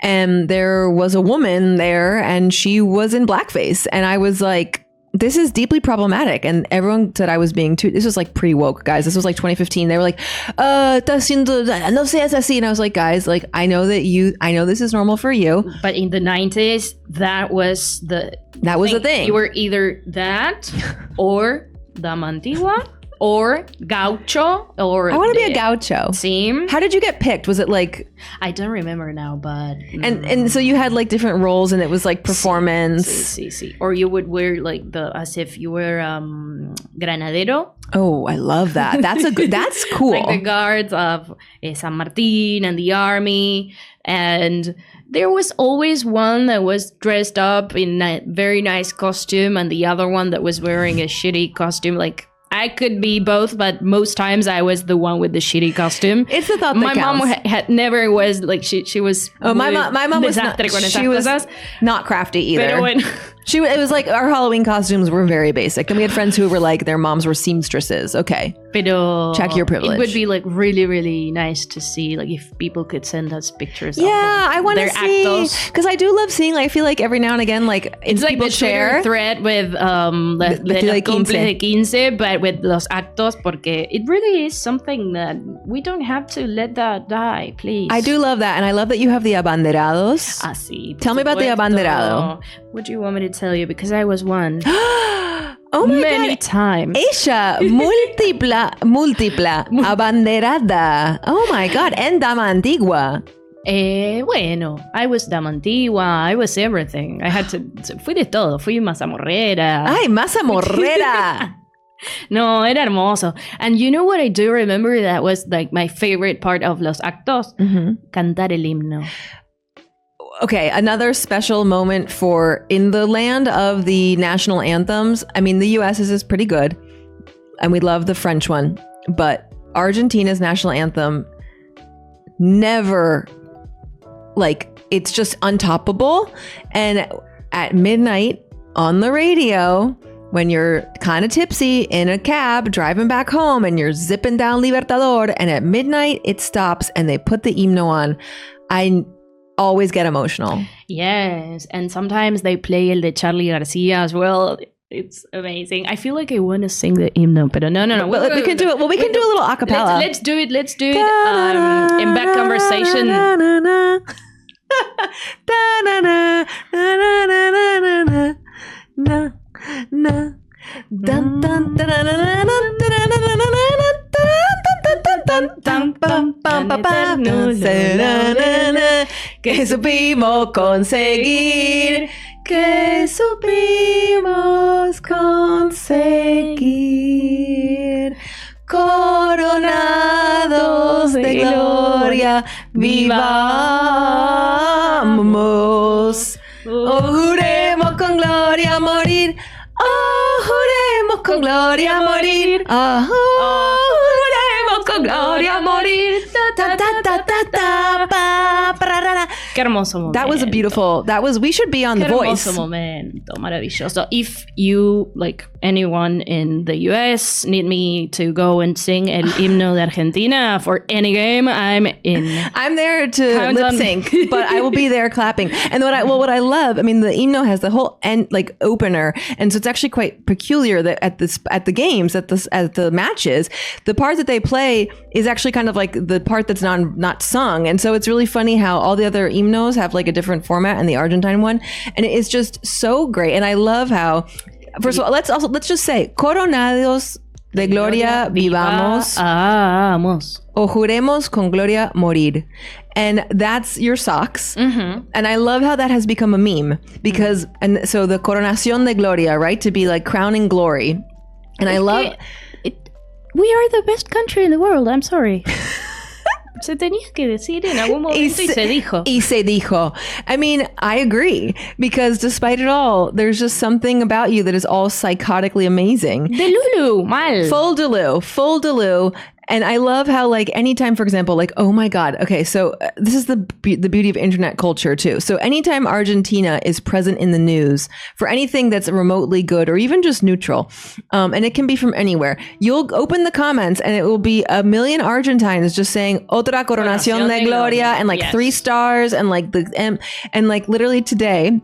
And there was a woman there, and she was in blackface, and I was like, this is deeply problematic. And everyone said I was being this was like pre-woke, guys. This was like 2015. They were like, no seas así. And I was like, guys, like, I know this is normal for you. But in the 90s, that was the thing. You were either that or dama antigua or gaucho, or I want to be a gaucho. Same. How did you get picked? Was it like, I don't remember now, but and so you had like different roles, and it was like performance. Sí. Or you would wear like as if you were granadero. Oh, I love that. That's cool. Like the guards of San Martin and the army. And there was always one that was dressed up in a very nice costume, and the other one that was wearing a shitty costume. Like, I could be both, but most times I was the one with the shitty costume. It's the thought that my counts. mom had never was like, she was. Oh, my mom was not crafty either. It was like our Halloween costumes were very basic, and we had friends who were like, their moms were seamstresses. Okay. Pero check your privilege. It would be like really, really nice to see like if people could send us pictures. Yeah, of I want to see, actos. because I do love seeing. I feel like every now and again, like it's like people the share Twitter thread with the cumples de 15, but with los actos, porque it really is something that we don't have to let that die, please. I do love that, and I love that you have the abanderados. Sí, Tell me about the abanderado. What do you want me to tell you? Because I was one. Oh my Many God. times. Ella, múltipla abanderada. Oh my God. En dama antigua. Bueno, I was dama antigua, I was everything. I had to, fui de todo, fui mazamorrera. Ay, mazamorrera. No, era hermoso. And you know what I do remember that was like my favorite part of los actos? Cantar el himno. Okay, another special moment for in the land of the national anthems. I mean, the US is pretty good, and we love the French one, but Argentina's national anthem never, like, it's just untoppable. And at midnight on the radio, when you're kind of tipsy in a cab driving back home and you're zipping down Libertador, and at midnight it stops and they put the himno on, I always get emotional. Yes, and sometimes they play el de Charlie Garcia as well. It's amazing. I feel like I want to sing the hymno, but no. We can do it. Well, we can do a little acapella. Let's do it. In back conversation. Que supimos conseguir, que supimos conseguir, coronados de gloria, vivamos. Oh, juremos con gloria morir. Oh, juremos con gloria morir. Oh, juremos con gloria morir. Ta ta ta ta ta pa pra ra ra. Qué hermoso momento. That was a beautiful. We should be on The Voice. Qué hermoso momento, maravilloso. If you, like anyone in the US, need me to go and sing el himno de Argentina for any game, I'm in. I'm there to lip sync, but I will be there clapping. And what I love, I mean, the himno has the whole end, like, opener, and so it's actually quite peculiar that at the games, at the matches, the part that they play is actually kind of like the part that's not sung, and so it's really funny how all the other himnos have like a different format, and the Argentine one, and it is just so great. And I love how, first of all, let's just say coronados de gloria vivamos, o juremos con gloria morir. And that's your socks. And I love how that has become a meme because, and so the coronación de gloria, right? To be like crowning glory. And I love it. We are the best country in the world. I'm sorry. Se tenía que decir en algún momento y se dijo. Y se dijo. I mean, I agree, because despite it all, there's just something about you that is all psychotically amazing. Delulu, mal. Full Delulu. And I love how, like, anytime, for example, like, oh my God. Okay, so this is the beauty of internet culture too. So anytime Argentina is present in the news for anything that's remotely good or even just neutral, and it can be from anywhere, you'll open the comments and it will be a million Argentines just saying "Otra coronación de gloria" and like 3 stars and like and like literally today,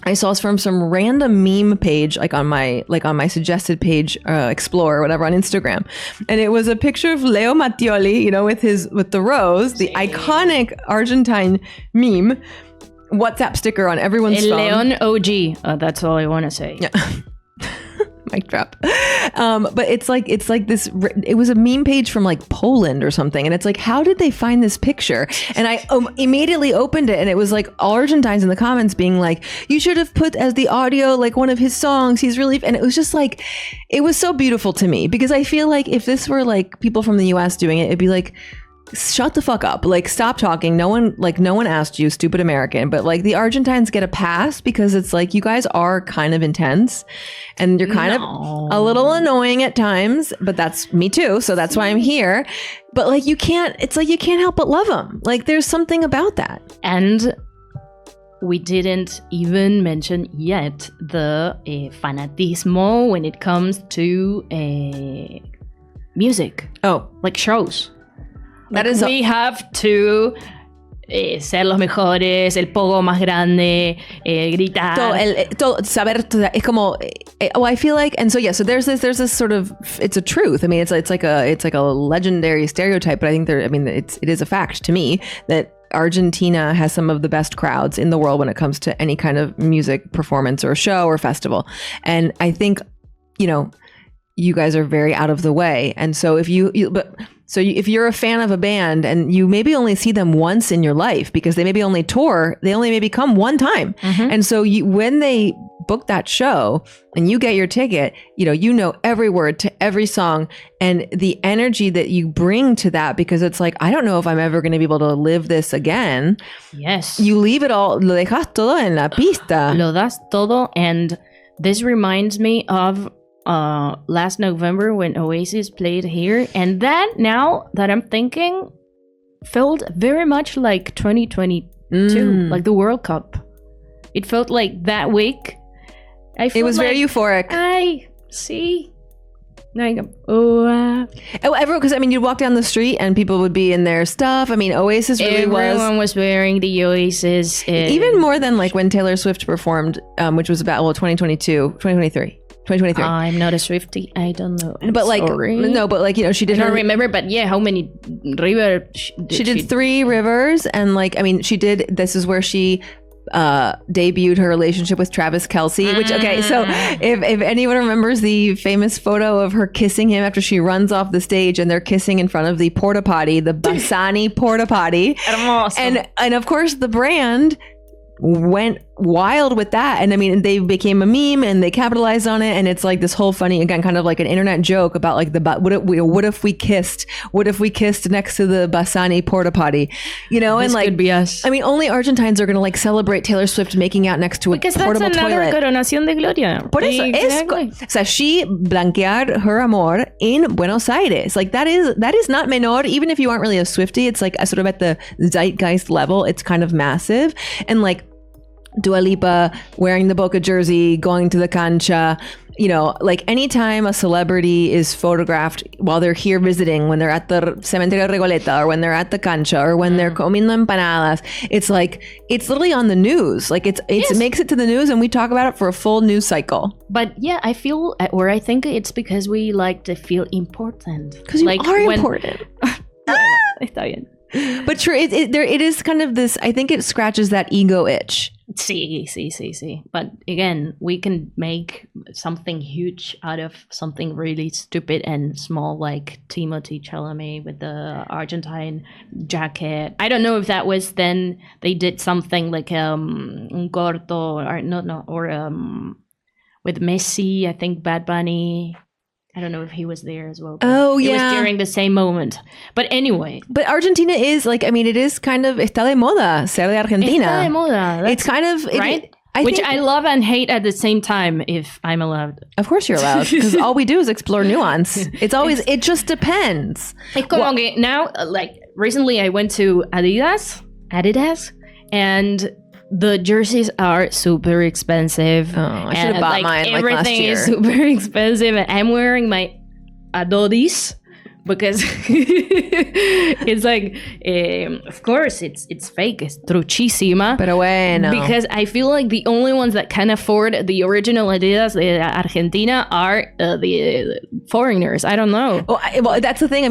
I saw this from some random meme page, like on my suggested page, explore or whatever on Instagram, and it was a picture of Leo Mattioli, you know, with the rose, the iconic Argentine meme WhatsApp sticker on everyone's phone. Leon OG. That's all I want to say. Yeah. Mic drop. But it's like this, it was a meme page from like Poland or something. And it's like, how did they find this picture? And I immediately opened it and it was like all Argentines in the comments being like, you should have put as the audio, like one of his songs. He's really, and it was just like, it was so beautiful to me because I feel like if this were like people from the US doing it, it'd be like, shut the fuck up. Like, stop talking. No one asked you, stupid American. But like the Argentines get a pass because it's like, you guys are kind of intense and you're kind of a little annoying at times, but that's me too. So that's why I'm here. But like, it's like, you can't help but love them. Like, there's something about that. And we didn't even mention yet the fanatismo when it comes to music. Oh, Like shows. that Like, is we have to ser los mejores, el pogo más grande, gritar. todo saber es como I feel like, and so yeah, so there's this sort of, it's a truth. I mean, it's like a legendary stereotype, but I think it is a fact to me that Argentina has some of the best crowds in the world when it comes to any kind of music performance or show or festival. And I think, you guys are very out of the way. And so if if you're a fan of a band and you maybe only see them once in your life because they maybe only tour, they only maybe come one time. Mm-hmm. And so when they book that show and you get your ticket, you know every word to every song and the energy that you bring to that, because it's like, I don't know if I'm ever going to be able to live this again. Yes. You leave it all, lo dejas todo en la pista. Lo das todo. And this reminds me of last November when Oasis played here, and that, now that I'm thinking, felt very much like 2022, like the World Cup. It felt like that week. It was very euphoric. I see. Like, everyone, because you'd walk down the street and people would be in their stuff. Oasis really everyone was wearing the Oasis. Even more than like when Taylor Swift performed, which was about 2023. I'm not a Swiftie. I don't know. But like, sorry. No, but like, she did. I don't remember, but yeah, how many rivers? She did 3 rivers, and like, she did. This is where she debuted her relationship with Travis Kelce. Which, okay, so if anyone remembers the famous photo of her kissing him after she runs off the stage, and they're kissing in front of the porta potty, the Bassani porta potty, Hermoso. and of course the brand went wild with that, and they became a meme and they capitalized on it, and it's like this whole funny, again, kind of like an internet joke about like what if we kissed next to the Bassani porta potty, this and like could be us. Only Argentines are gonna like celebrate Taylor Swift making out next to a portable that's another toilet. Coronación de gloria. Por eso exactly. o sea, she blanquear her amor in Buenos Aires. Like that is not menor, even if you aren't really a Swiftie. It's like a sort of at the zeitgeist level, it's kind of massive. And like Dua Lipa wearing the Boca jersey, going to the cancha, like anytime a celebrity is photographed while they're here visiting, when they're at the Cementerio Regoleta, or when they're at the cancha, or when they're comiendo empanadas, it's like, it's literally on the news. Like it makes it to the news, and we talk about it for a full news cycle. But yeah, I think it's because we like to feel important. Because you are important. Está bien. But true, it is kind of this, I think it scratches that ego itch. Sí. But again, we can make something huge out of something really stupid and small, like Timothée Chalamet with the Argentine jacket. I don't know if that was then they did something like un corto, or with Messi, I think Bad Bunny. I don't know if he was there as well. Oh, yeah. It was during the same moment. But anyway. But Argentina is like, it is kind of, está de moda, ser de Argentina. Está de moda. It's kind of... Right? Which I love and hate at the same time, if I'm allowed. Of course you're allowed, because all we do is explore nuance. It's always, it just depends. Es como que now, like, recently I went to Adidas, and the jerseys are super expensive. Oh, I should have bought mine like last everything year. is super expensive, and I'm wearing my Adodis because it's like, of course, it's fake. It's truchísima. Pero bueno. Because I feel like the only ones that can afford the original Adidas de Argentina are the foreigners. I don't know. Well, that's the thing. I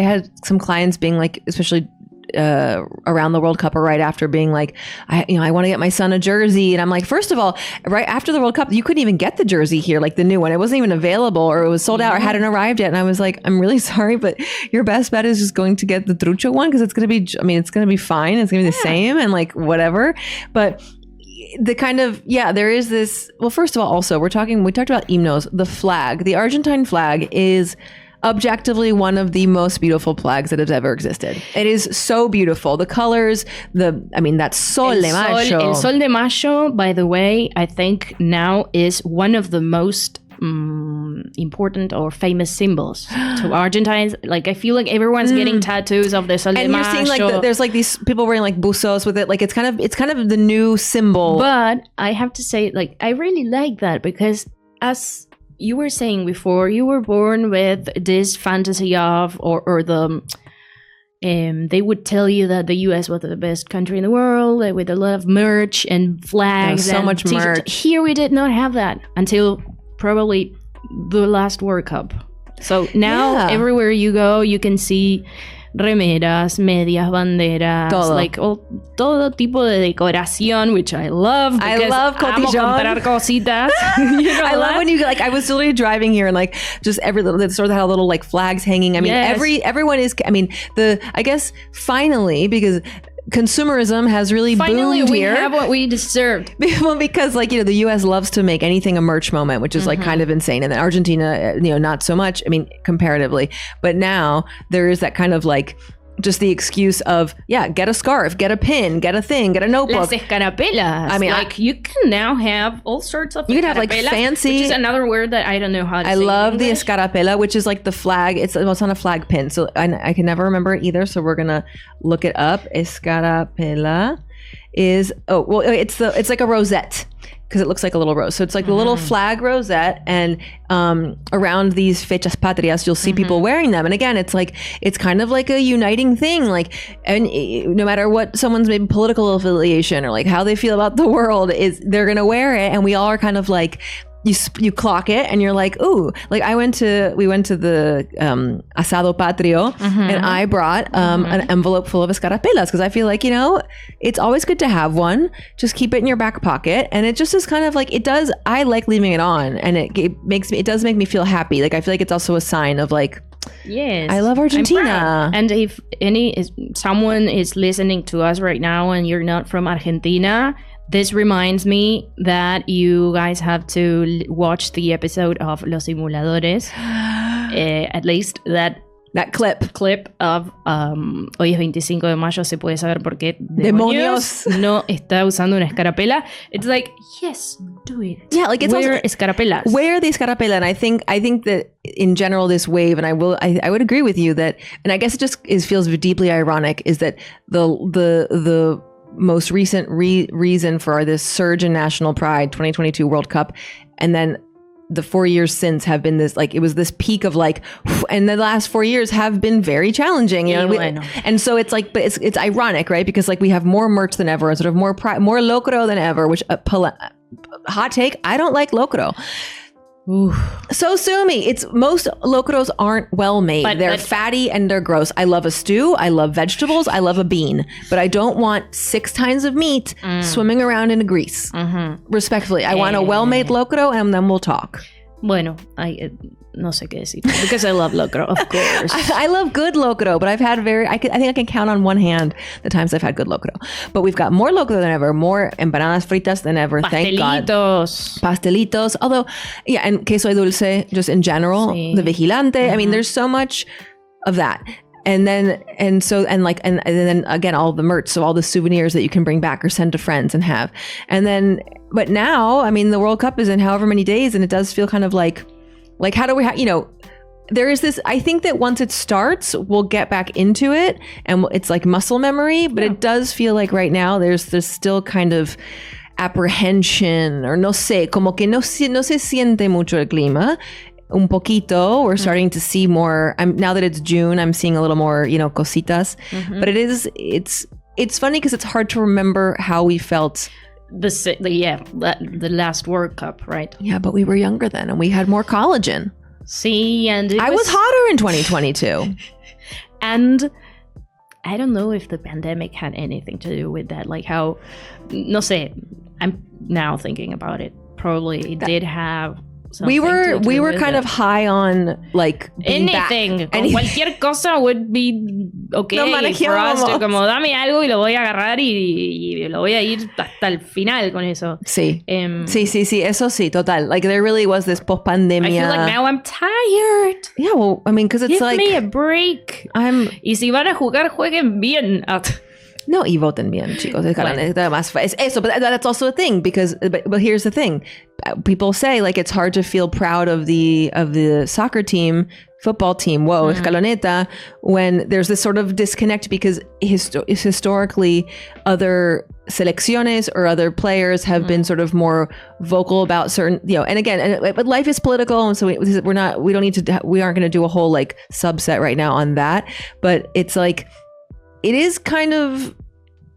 had some clients being like, especially around the World Cup or right after, being like, I want to get my son a jersey, and I'm like, first of all, right after the World Cup, you couldn't even get the jersey here, like the new one. It wasn't even available, or it was sold out, or hadn't arrived yet. And I was like, I'm really sorry, but your best bet is just going to get the trucho one, because it's gonna be, it's gonna be fine. It's gonna be the same, and like whatever. But the kind of, there is this. Well, first of all, also we talked about himnos. The flag, the Argentine flag, is objectively one of the most beautiful flags that has ever existed. It is so beautiful. The colors, that Sol de Mayo. El Sol de Mayo, by the way, I think now is one of the most important or famous symbols to Argentines. Like, I feel like everyone's getting tattoos of the Sol de Mayo. And you're seeing like there's like these people wearing like buzos with it. Like it's kind of the new symbol. But I have to say, like, I really like that, because as you were saying before, you were born with this fantasy of, or the, they would tell you that the U.S. was the best country in the world, with a lot of merch and flags. So much merch. Here we did not have that until probably the last World Cup. So now everywhere you go, you can see remeras, medias, banderas, todo. like todo tipo de decoración, which I love. I love cotillon. Amo comprar cositas. You know I love when you like. I was literally driving here and like just every little the store that had little like flags hanging. I mean, everyone is. I mean, I guess finally, because consumerism has really finally boomed we here. have what we deserved. Well, because like, you know, the U.S. loves to make anything a merch moment, which is like kind of insane. And then Argentina, you know, not so much. I mean, comparatively. But now there is that kind of like just the excuse of, get a scarf, get a pin, get a thing, get a notebook. Las escarapelas. I mean, like you can now have all sorts of. You can have like fancy. Which is another word that I don't know how to say. I love the escarapela, which is like the flag. It's on a flag pin, so I can never remember it either. So we're gonna look it up. Escarapela is it's like a rosette, because it looks like a little rose. So it's like the little flag rosette, and around these fechas patrias, you'll see people wearing them. And again, it's kind of like a uniting thing. Like, and no matter what someone's maybe political affiliation or like how they feel about the world, they're gonna wear it, and we all are kind of like. You clock it and you're like, ooh, like we went to the asado patrio, and I brought an envelope full of escarapelas, because I feel like, you know, it's always good to have one. Just keep it in your back pocket, and it just is kind of like, I like leaving it on, and it does make me feel happy. Like I feel like it's also a sign of like, yes, I love Argentina. And if someone is listening to us right now and you're not from Argentina, this reminds me that you guys have to watch the episode of Los Simuladores, at least that clip of hoy es 25 de mayo, se puede saber por qué demonios no está usando una escarapela. It's like, yes, do it. Yeah, like it's wear escarapelas. Wear the escarapela. And I think that in general this wave, and I would agree with you that, and I guess it just feels deeply ironic, is that the most recent reason for this surge in national pride, 2022 World Cup, and then the 4 years since have been this, like, it was this peak of like, and the last 4 years have been very challenging, you know. And so it's like, but it's ironic, right? Because like we have more merch than ever, sort of more locro than ever, which hot take, I don't like locro. Ooh. So sue me. Most locros aren't well made. They're fatty and they're gross. I love a stew. I love vegetables. I love a bean. But I don't want 6 kinds of meat swimming around in a grease. Respectfully, I want a well-made locro, and then we'll talk. Bueno, no sé qué decir, because I love locro, of course. I love good locro, but I've had I think I can count on one hand the times I've had good locro. But we've got more locro than ever, more empanadas fritas than ever. Thank God. Pastelitos. Although, yeah, and queso y dulce, just in general, the vigilante. I mean, there's so much of that. And then again, all the merch, so all the souvenirs that you can bring back or send to friends and have. And then, but now, I mean, the World Cup is in however many days, and it does feel kind of like how do we, there is this, I think that once it starts, we'll get back into it, and it's like muscle memory, but it does feel like right now there's this still kind of apprehension, or no sé, como que no se siente mucho el clima. Un poquito. We're starting to see more. Now that it's June, I'm seeing a little more, cositas. But it's funny because it's hard to remember how we felt. The last World Cup, right? Yeah, but we were younger then, and we had more collagen. See, and I was hotter in 2022. And I don't know if the pandemic had anything to do with that. Like how, no sé, I'm now thinking about it. Probably it did have. We were kind of high on like anything. Cualquier cosa would be okay for us to como dame algo y lo voy a agarrar y lo voy a ir hasta el final con eso. Sí. Sí, eso sí, total. Like there really was this post-pandemia. I feel like now I'm tired. Yeah, well, I mean, because it's Give me a break. Y si van a jugar, jueguen bien. No, y voten bien, chicos. Es eso, but that's also a thing because, but here's the thing. People say like it's hard to feel proud of the soccer team, football team, escaloneta, when there's this sort of disconnect because historically other selecciones or other players have been sort of more vocal about certain, and again, but life is political, and so we aren't going to do a whole like subset right now on that, but it's like, it is kind of,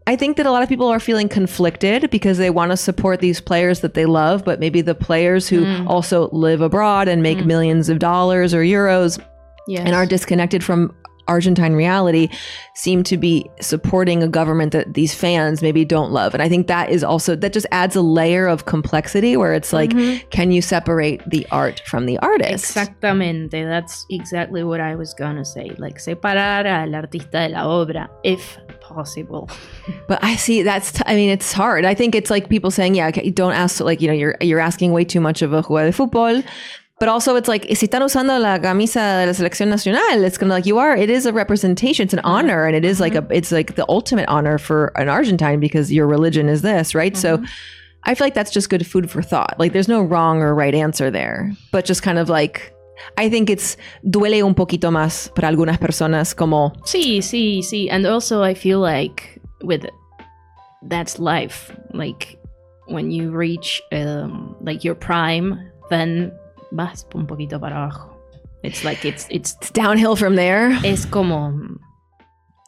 I think that a lot of people are feeling conflicted because they want to support these players that they love, but maybe the players who also live abroad and make millions of dollars or euros and are disconnected from Argentine reality seem to be supporting a government that these fans maybe don't love. And I think that just adds a layer of complexity where it's like, can you separate the art from the artist? Exactamente. That's exactly what I was gonna say. Like, separar al artista de la obra, if possible. But I see it's hard. I think it's like people saying, don't ask, like, you're asking way too much of a jugador de fútbol. But also it's like, si están usando la camisa de la selección nacional, it's kind of like it is a representation, it's an honor, and it is like it's like the ultimate honor for an Argentine because your religion is this, right? So I feel like that's just good food for thought. Like there's no wrong or right answer there, but just kind of like, I think it's duele un poquito más para algunas personas como... Sí. And also I feel like that's life. Like when you reach like your prime, then vas un poquito para abajo. It's like it's downhill from there. Es como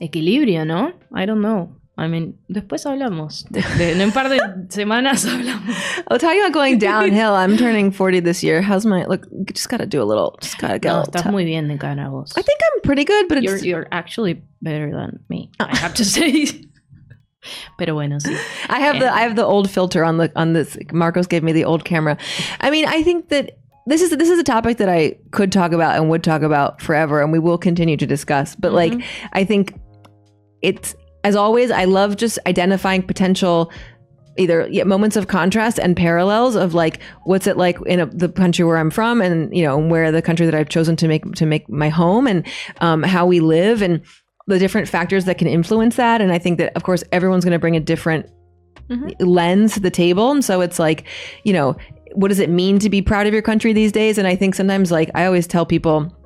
equilibrio, ¿no? I don't know. I mean, después hablamos. En un par de semanas hablamos. I'll tell you about going downhill. I'm turning 40 this year. How's my look? Just gotta get a little estás muy bien de cara vos. I think I'm pretty good, but you're actually better than me. I have to say. Pero bueno, sí. I have the old filter on this. Marcos gave me the old camera. I mean, I think that this is a topic that I could talk about and would talk about forever, and we will continue to discuss. But like, I think it's, as always, I love just identifying potential either moments of contrast and parallels of like, what's it like in the country where I'm from, and where the country that I've chosen to make my home, and how we live, and the different factors that can influence that. And I think that, of course, everyone's going to bring a different lens to the table, and so it's like, what does it mean to be proud of your country these days? And I think sometimes, like, I always tell people,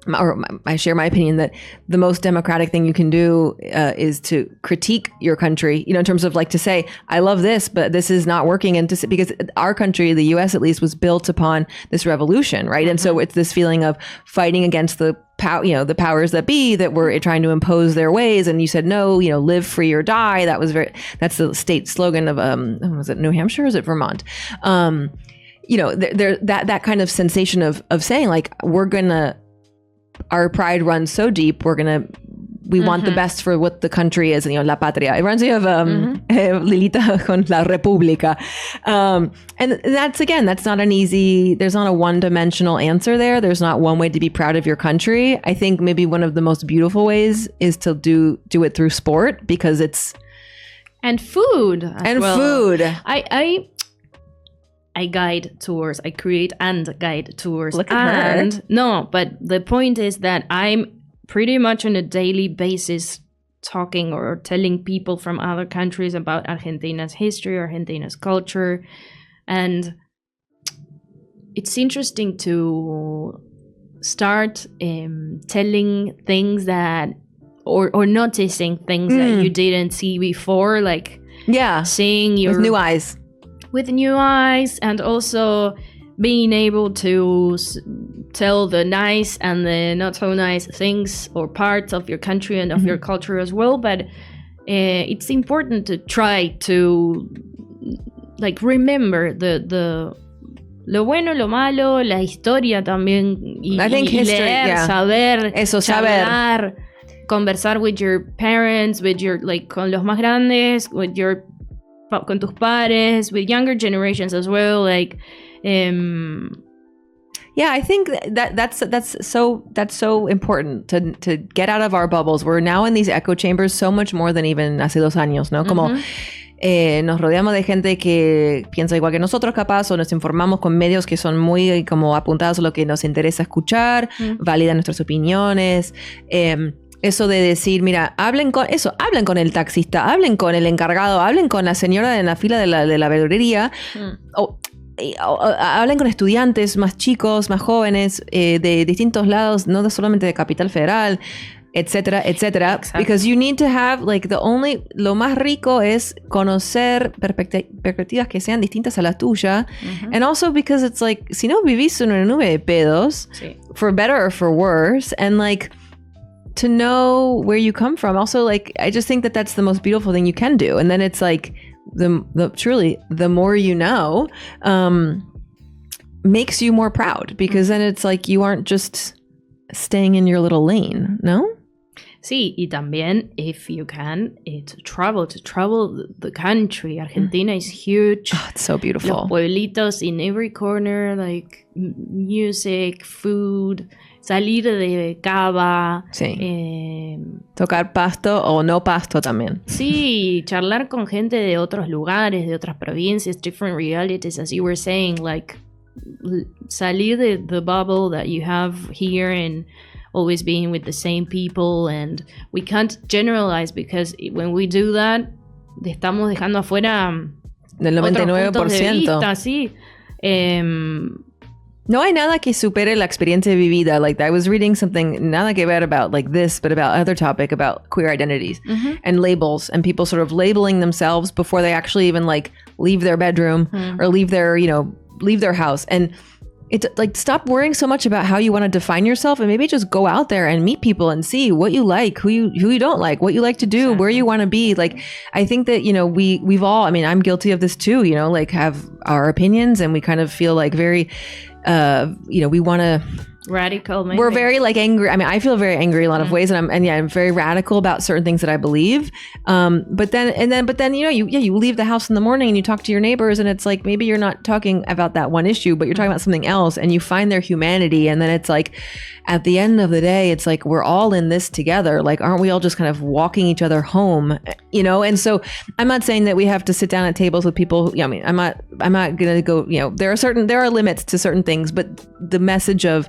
or I share my opinion, that the most democratic thing you can do is to critique your country, in terms of like to say, I love this, but this is not working. And because our country, the US at least, was built upon this revolution, right? And so it's this feeling of fighting against the the powers that be that were trying to impose their ways. And you said, no, live free or die. That's the state slogan of, was it New Hampshire or is it Vermont? That kind of sensation of saying like, our pride runs so deep, we want the best for what the country is, la patria. It reminds me of Lilita con la República. And that's not there's not a one-dimensional answer there. There's not one way to be proud of your country. I think maybe one of the most beautiful ways is to do it through sport, because it's... And food. Food. I guide tours. I create and guide tours. Look at her. No, but the point is that I'm pretty much on a daily basis talking or telling people from other countries about Argentina's history, Argentina's culture. And it's interesting to start telling things that, or noticing things that you didn't see before, like seeing your... With new eyes. With new eyes, and also being able to tell the nice and the not so nice things or parts of your country and of your culture as well. But it's important to try to like remember lo bueno, lo malo, la historia también. I think history, leer, saber, charlar, conversar with your parents, with your con los más grandes, con tus pares, with younger generations as well, like I think that's so important to get out of our bubbles. We're now in these echo chambers so much more than even hace 2 años, ¿no? Como nos rodeamos de gente que piensa igual que nosotros, capaz, o nos informamos con medios que son muy como apuntados a lo que nos interesa escuchar, validan nuestras opiniones. Eso de decir, mira, hablen con el taxista, hablen con el encargado, hablen con la señora en la fila de la verdulería, o hablen con estudiantes más chicos, más jóvenes, de distintos lados, no solamente de Capital Federal. etcétera, etcétera. Exactly. Because you need to have, like, lo más rico es conocer perspectivas que sean distintas a la tuya. And also because it's like, si no vivís en una nube de pedos, for better or for worse, and like, to know where you come from. Also, like, I just think that that's the most beautiful thing you can do. And then it's like, truly, the more you know, makes you more proud, because then it's like, you aren't just staying in your little lane, no? Sí, y también, if you can, to travel the country. Argentina is huge. Oh, it's so beautiful. Los pueblitos in every corner, like music, food, salir de cava. Sí. Tocar pasto o no pasto también. Sí, charlar con gente de otros lugares, de otras provincias, different realities, as you were saying, like salir de the bubble that you have here and always being with the same people, and we can't generalize, because when we do that, estamos dejando afuera del 99%. Sí. No hay nada que supere la experiencia vivida. Like, I was reading something, nada que ver about like this, but about other topic about queer identities and labels, and people sort of labeling themselves before they actually even like leave their bedroom or leave their house. And it's like, stop worrying so much about how you want to define yourself, and maybe just go out there and meet people and see what you like, who you don't like, what you like to do, where you want to be. Like, I think that, we've all, I mean, I'm guilty of this too, like, have our opinions, and we kind of feel like very, we want to radical, maybe. We're very like angry. I mean, I feel very angry in a lot of ways, and I'm very radical about certain things that I believe. But then you leave the house in the morning and you talk to your neighbors, and it's like, maybe you're not talking about that one issue, but you're talking about something else, and you find their humanity. And then it's like, at the end of the day, it's like, we're all in this together. Like, aren't we all just kind of walking each other home? And so I'm not saying that we have to sit down at tables with people. I mean, I'm not going to go, there are limits to certain things, but the message of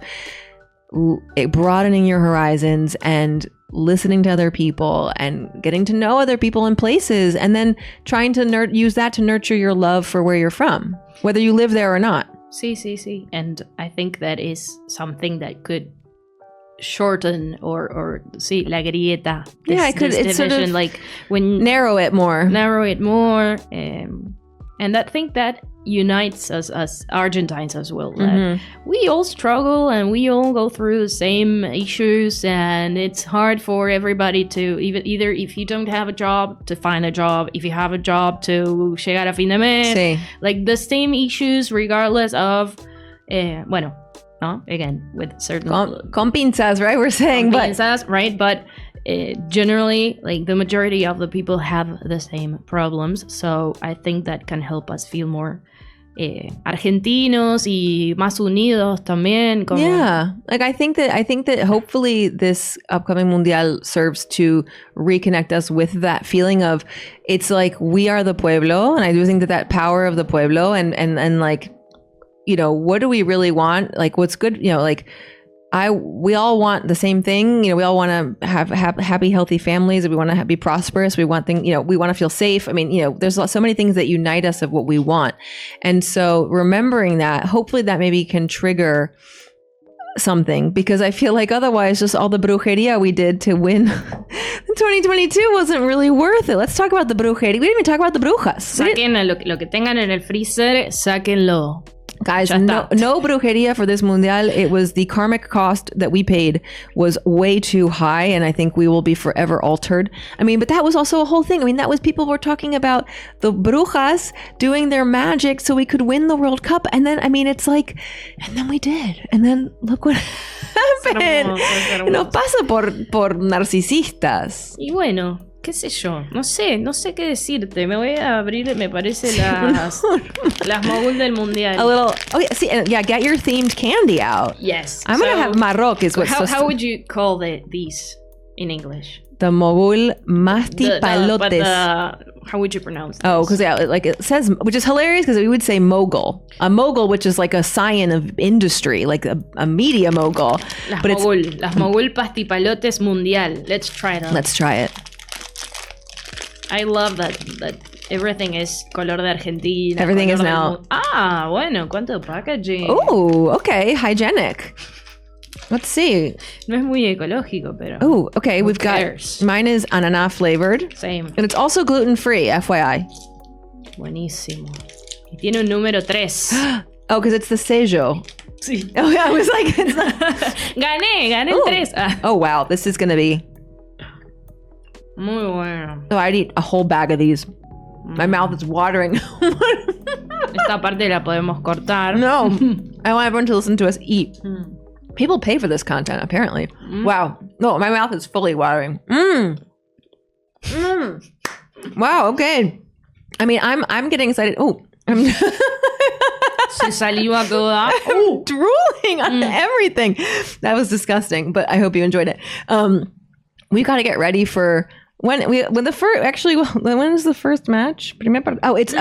broadening your horizons and listening to other people and getting to know other people and places, and then trying to use that to nurture your love for where you're from, whether you live there or not. Sí. And I think that is something that could shorten or see la grieta. It could. It's division, sort of like when narrow it more. And I think that unites us as Argentines as well. We all struggle and we all go through the same issues, and it's hard for everybody to either if you don't have a job, to find a job, if you have a job, to llegar a fin de mes. Sí. Like the same issues regardless of again, with certain con pinzas, right? We're saying, pinzas, right? But generally, like the majority of the people have the same problems. So I think that can help us feel more argentinos y más unidos también. Yeah, like I think that hopefully this upcoming mundial serves to reconnect us with that feeling of, it's like, we are the pueblo, and I do think that power of the pueblo and like, what do we really want? Like, what's good? We all want the same thing. We all want to have happy, healthy families. We want to be prosperous. We want things, we want to feel safe. I mean, there's so many things that unite us of what we want. And so remembering that, hopefully that maybe can trigger something, because I feel like otherwise just all the brujeria we did to win 2022 wasn't really worth it. Let's talk about the brujeria. We didn't even talk about the brujas. Saquen lo que tengan en el freezer, sáquenlo. Guys, no brujeria for this mundial. It was the karmic cost that we paid was way too high, and I think we will be forever altered. I mean, but that was also a whole thing. I mean, that was, people were talking about the brujas doing their magic so we could win the World Cup, and then, I mean, it's like, and then we did, and then look what happened. No pasa por narcisistas. Y bueno, qué sé yo, no sé qué decirte. Me voy a abrir, me parece, las mogul del mundial. A little, get your themed candy out. Yes. I'm gonna have Marroc is what's how would you call these in English? The mogul mastipalotes. How would you pronounce this? Oh, because like it says, which is hilarious, because we would say mogul. A mogul, which is like a scion of industry, like a media mogul. Las mogul pastipalotes mundial. Let's try it out. Let's try it. I love that everything is color de Argentina. Everything is now. Bueno, cuánto packaging. Oh, okay, hygienic. Let's see. No es muy ecológico, pero... Oh, okay. Who We've cares? got... Mine is ananá flavored. Same. And it's also gluten-free, FYI. Buenísimo. Y tiene un número 3. Oh, because it's the Seijo. Sí. Oh, yeah, I was like... It's not... Gané el 3. Ah. Oh, wow. This is going to be... Muy bueno. Oh, I'd eat a whole bag of these. My mouth is watering. Esta parte la podemos cortar. No. I want everyone to listen to us eat. People pay for this content, apparently. Wow. No, my mouth is fully watering. Wow, okay. I mean, I'm getting excited. Oh. Se saliva toda. I'm drooling on everything. That was disgusting, but I hope you enjoyed it. We got to get ready for when the first, actually, when is the first match? Oh, it's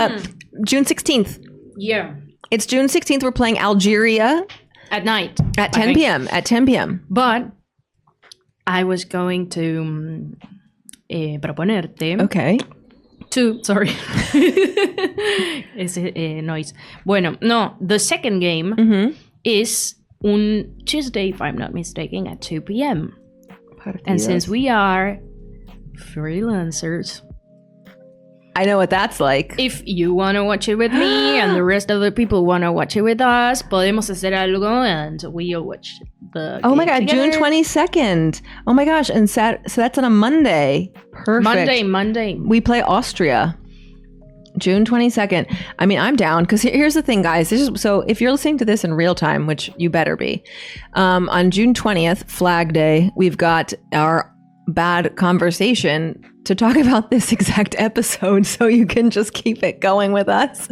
June 16th. Yeah. It's June 16th. We're playing Algeria At night. at 10 p.m. At 10 p.m. But I was going to proponerte. Okay. Sorry. Ese noise. Bueno, no, the second game is on Tuesday, if I'm not mistaken, at 2 p.m. And since we are freelancers, I know what that's like. if you want to watch it with me and the rest of the people want to watch it with us, podemos hacer algo and we'll watch the Oh my game God, June together. 22nd. Oh my gosh, and so that's on a Monday. Perfect. Monday. We play Austria. June 22nd. I mean, I'm down because here's the thing, guys. So if you're listening to this in real time, which you better be, on June 20th, Flag Day, we've got our bad conversation to talk about this exact episode, so you can just keep it going with us.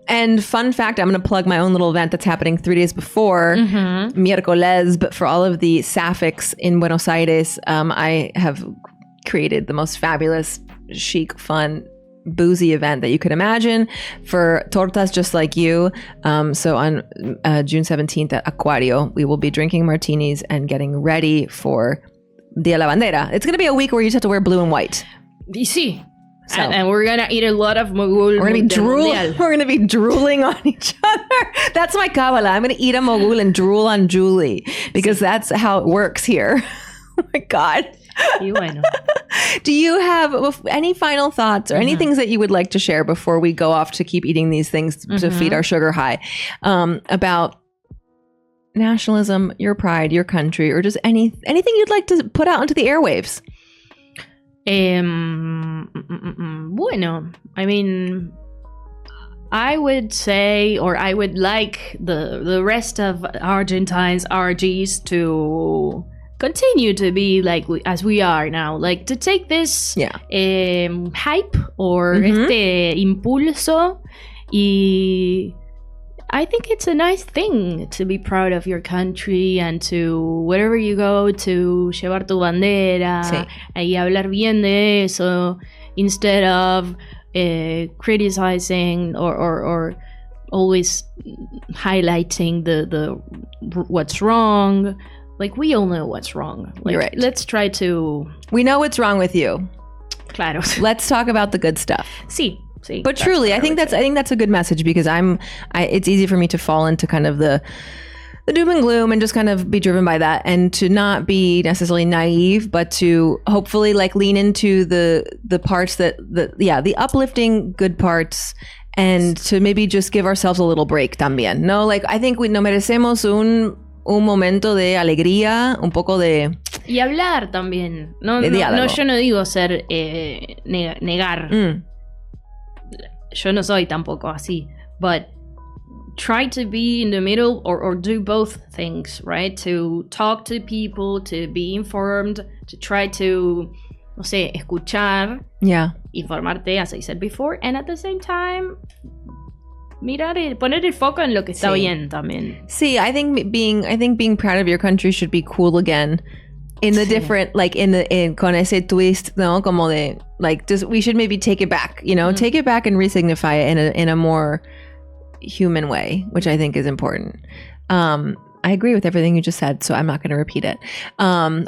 And fun fact, I'm going to plug my own little event that's happening 3 days before, miércoles, but for all of the sapphics in Buenos Aires, I have created the most fabulous, chic, fun, boozy event that you could imagine for tortas just like you. So on June 17th at Aquario, we will be drinking martinis and getting ready for Dia la Bandera. It's going to be a week where you just have to wear blue and white. Y sí. So- And we're going to eat a lot of mogul. We're going to be mundial. We're going to be drooling on each other. That's my Kabbalah. I'm going to eat a mogul and drool on Julie because that's how it works here. Oh my God. Y bueno. Do you have any final thoughts or any things that you would like to share before we go off to keep eating these things to feed our sugar high about nationalism, your pride, your country, or just anything you'd like to put out into the airwaves? Bueno, I mean, I would say, or I would like the rest of Argentines, Argies, to continue to be like as we are now, like to take this hype or este impulso, y I think it's a nice thing to be proud of your country and to wherever you go to llevar tu bandera y hablar bien de eso instead of criticizing or always highlighting the what's wrong. Like, we all know what's wrong. Like, You're right. Let's try to... We know what's wrong with you. Claro. Let's talk about the good stuff. Sí. But truly, I think that's a good message because it's easy for me to fall into kind of the doom and gloom and just kind of be driven by that, and to not be necessarily naive, but to hopefully like lean into the parts the uplifting good parts, and to maybe just give ourselves a little break también. No, like I think nos merecemos un momento de alegría, un poco de... Y hablar también. No, yo no digo ser negar. Yo no soy tampoco así. But try to be in the middle or do both things, right? To talk to people, to be informed, to try to, no sé, escuchar. Yeah. Informarte, as I said before. And at the same time... poner el foco en lo que está bien también. Sí, I think being proud of your country should be cool again. In the different, like con ese twist, no, como de, like, just we should maybe take it back, you know, take it back and re-signify it in a more human way, which I think is important. I agree with everything you just said, so I'm not going to repeat it.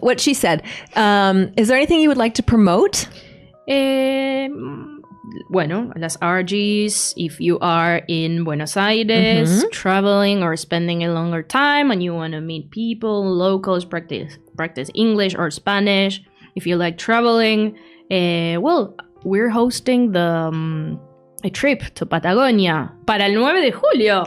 What she said. Is there anything you would like to promote? bueno, Las Argies, if you are in Buenos Aires, traveling or spending a longer time and you want to meet people, locals, practice English or Spanish. If you like traveling, well, we're hosting a trip to Patagonia para el 9 de julio.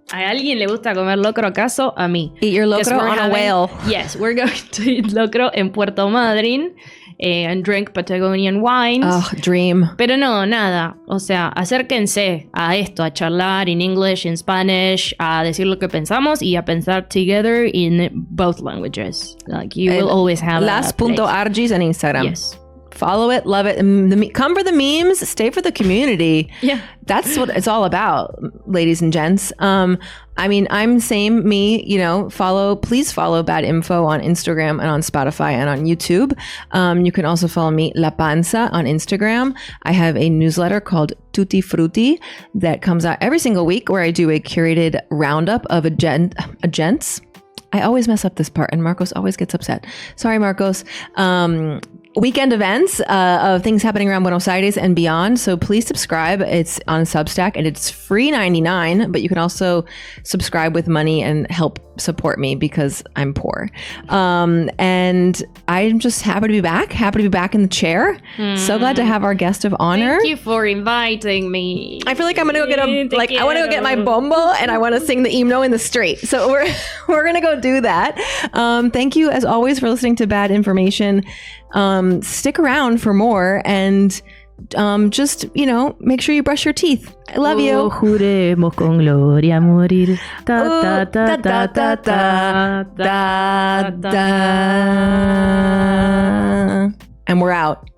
¿A alguien le gusta comer locro acaso? A mí. Eat your locro on a whale. Yes, we're going to eat locro en Puerto Madryn and drink Patagonian wines. Oh, dream. Pero no, nada. O sea, acérquense a esto, a charlar in English, in Spanish, a decir lo que pensamos y a pensar together in both languages. Like, you will always have Las.argies en Instagram. Yes. Follow it, love it. Come for the memes, stay for the community. Yeah. That's what it's all about, ladies and gents. I mean, I'm same me, please follow Bad Info on Instagram and on Spotify and on YouTube. You can also follow me, La Panza, on Instagram. I have a newsletter called Tutti Frutti that comes out every single week where I do a curated roundup of a gents. I always mess up this part and Marcos always gets upset. Sorry, Marcos. Weekend events of things happening around Buenos Aires and beyond. So please subscribe. It's on Substack and it's free $99, but you can also subscribe with money and help support me because I'm poor. And I'm just happy to be back in the chair. So glad to have our guest of honor. Thank you for inviting me. I feel like I'm gonna go I want to go get my bombo and I want to sing the himno in the street. So we're gonna go do that. Thank you as always for listening to Bad Information. Stick around for more and just, make sure you brush your teeth. I love you. Juremos con gloria morir. Da, da, da, da, da, da, da. And we're out.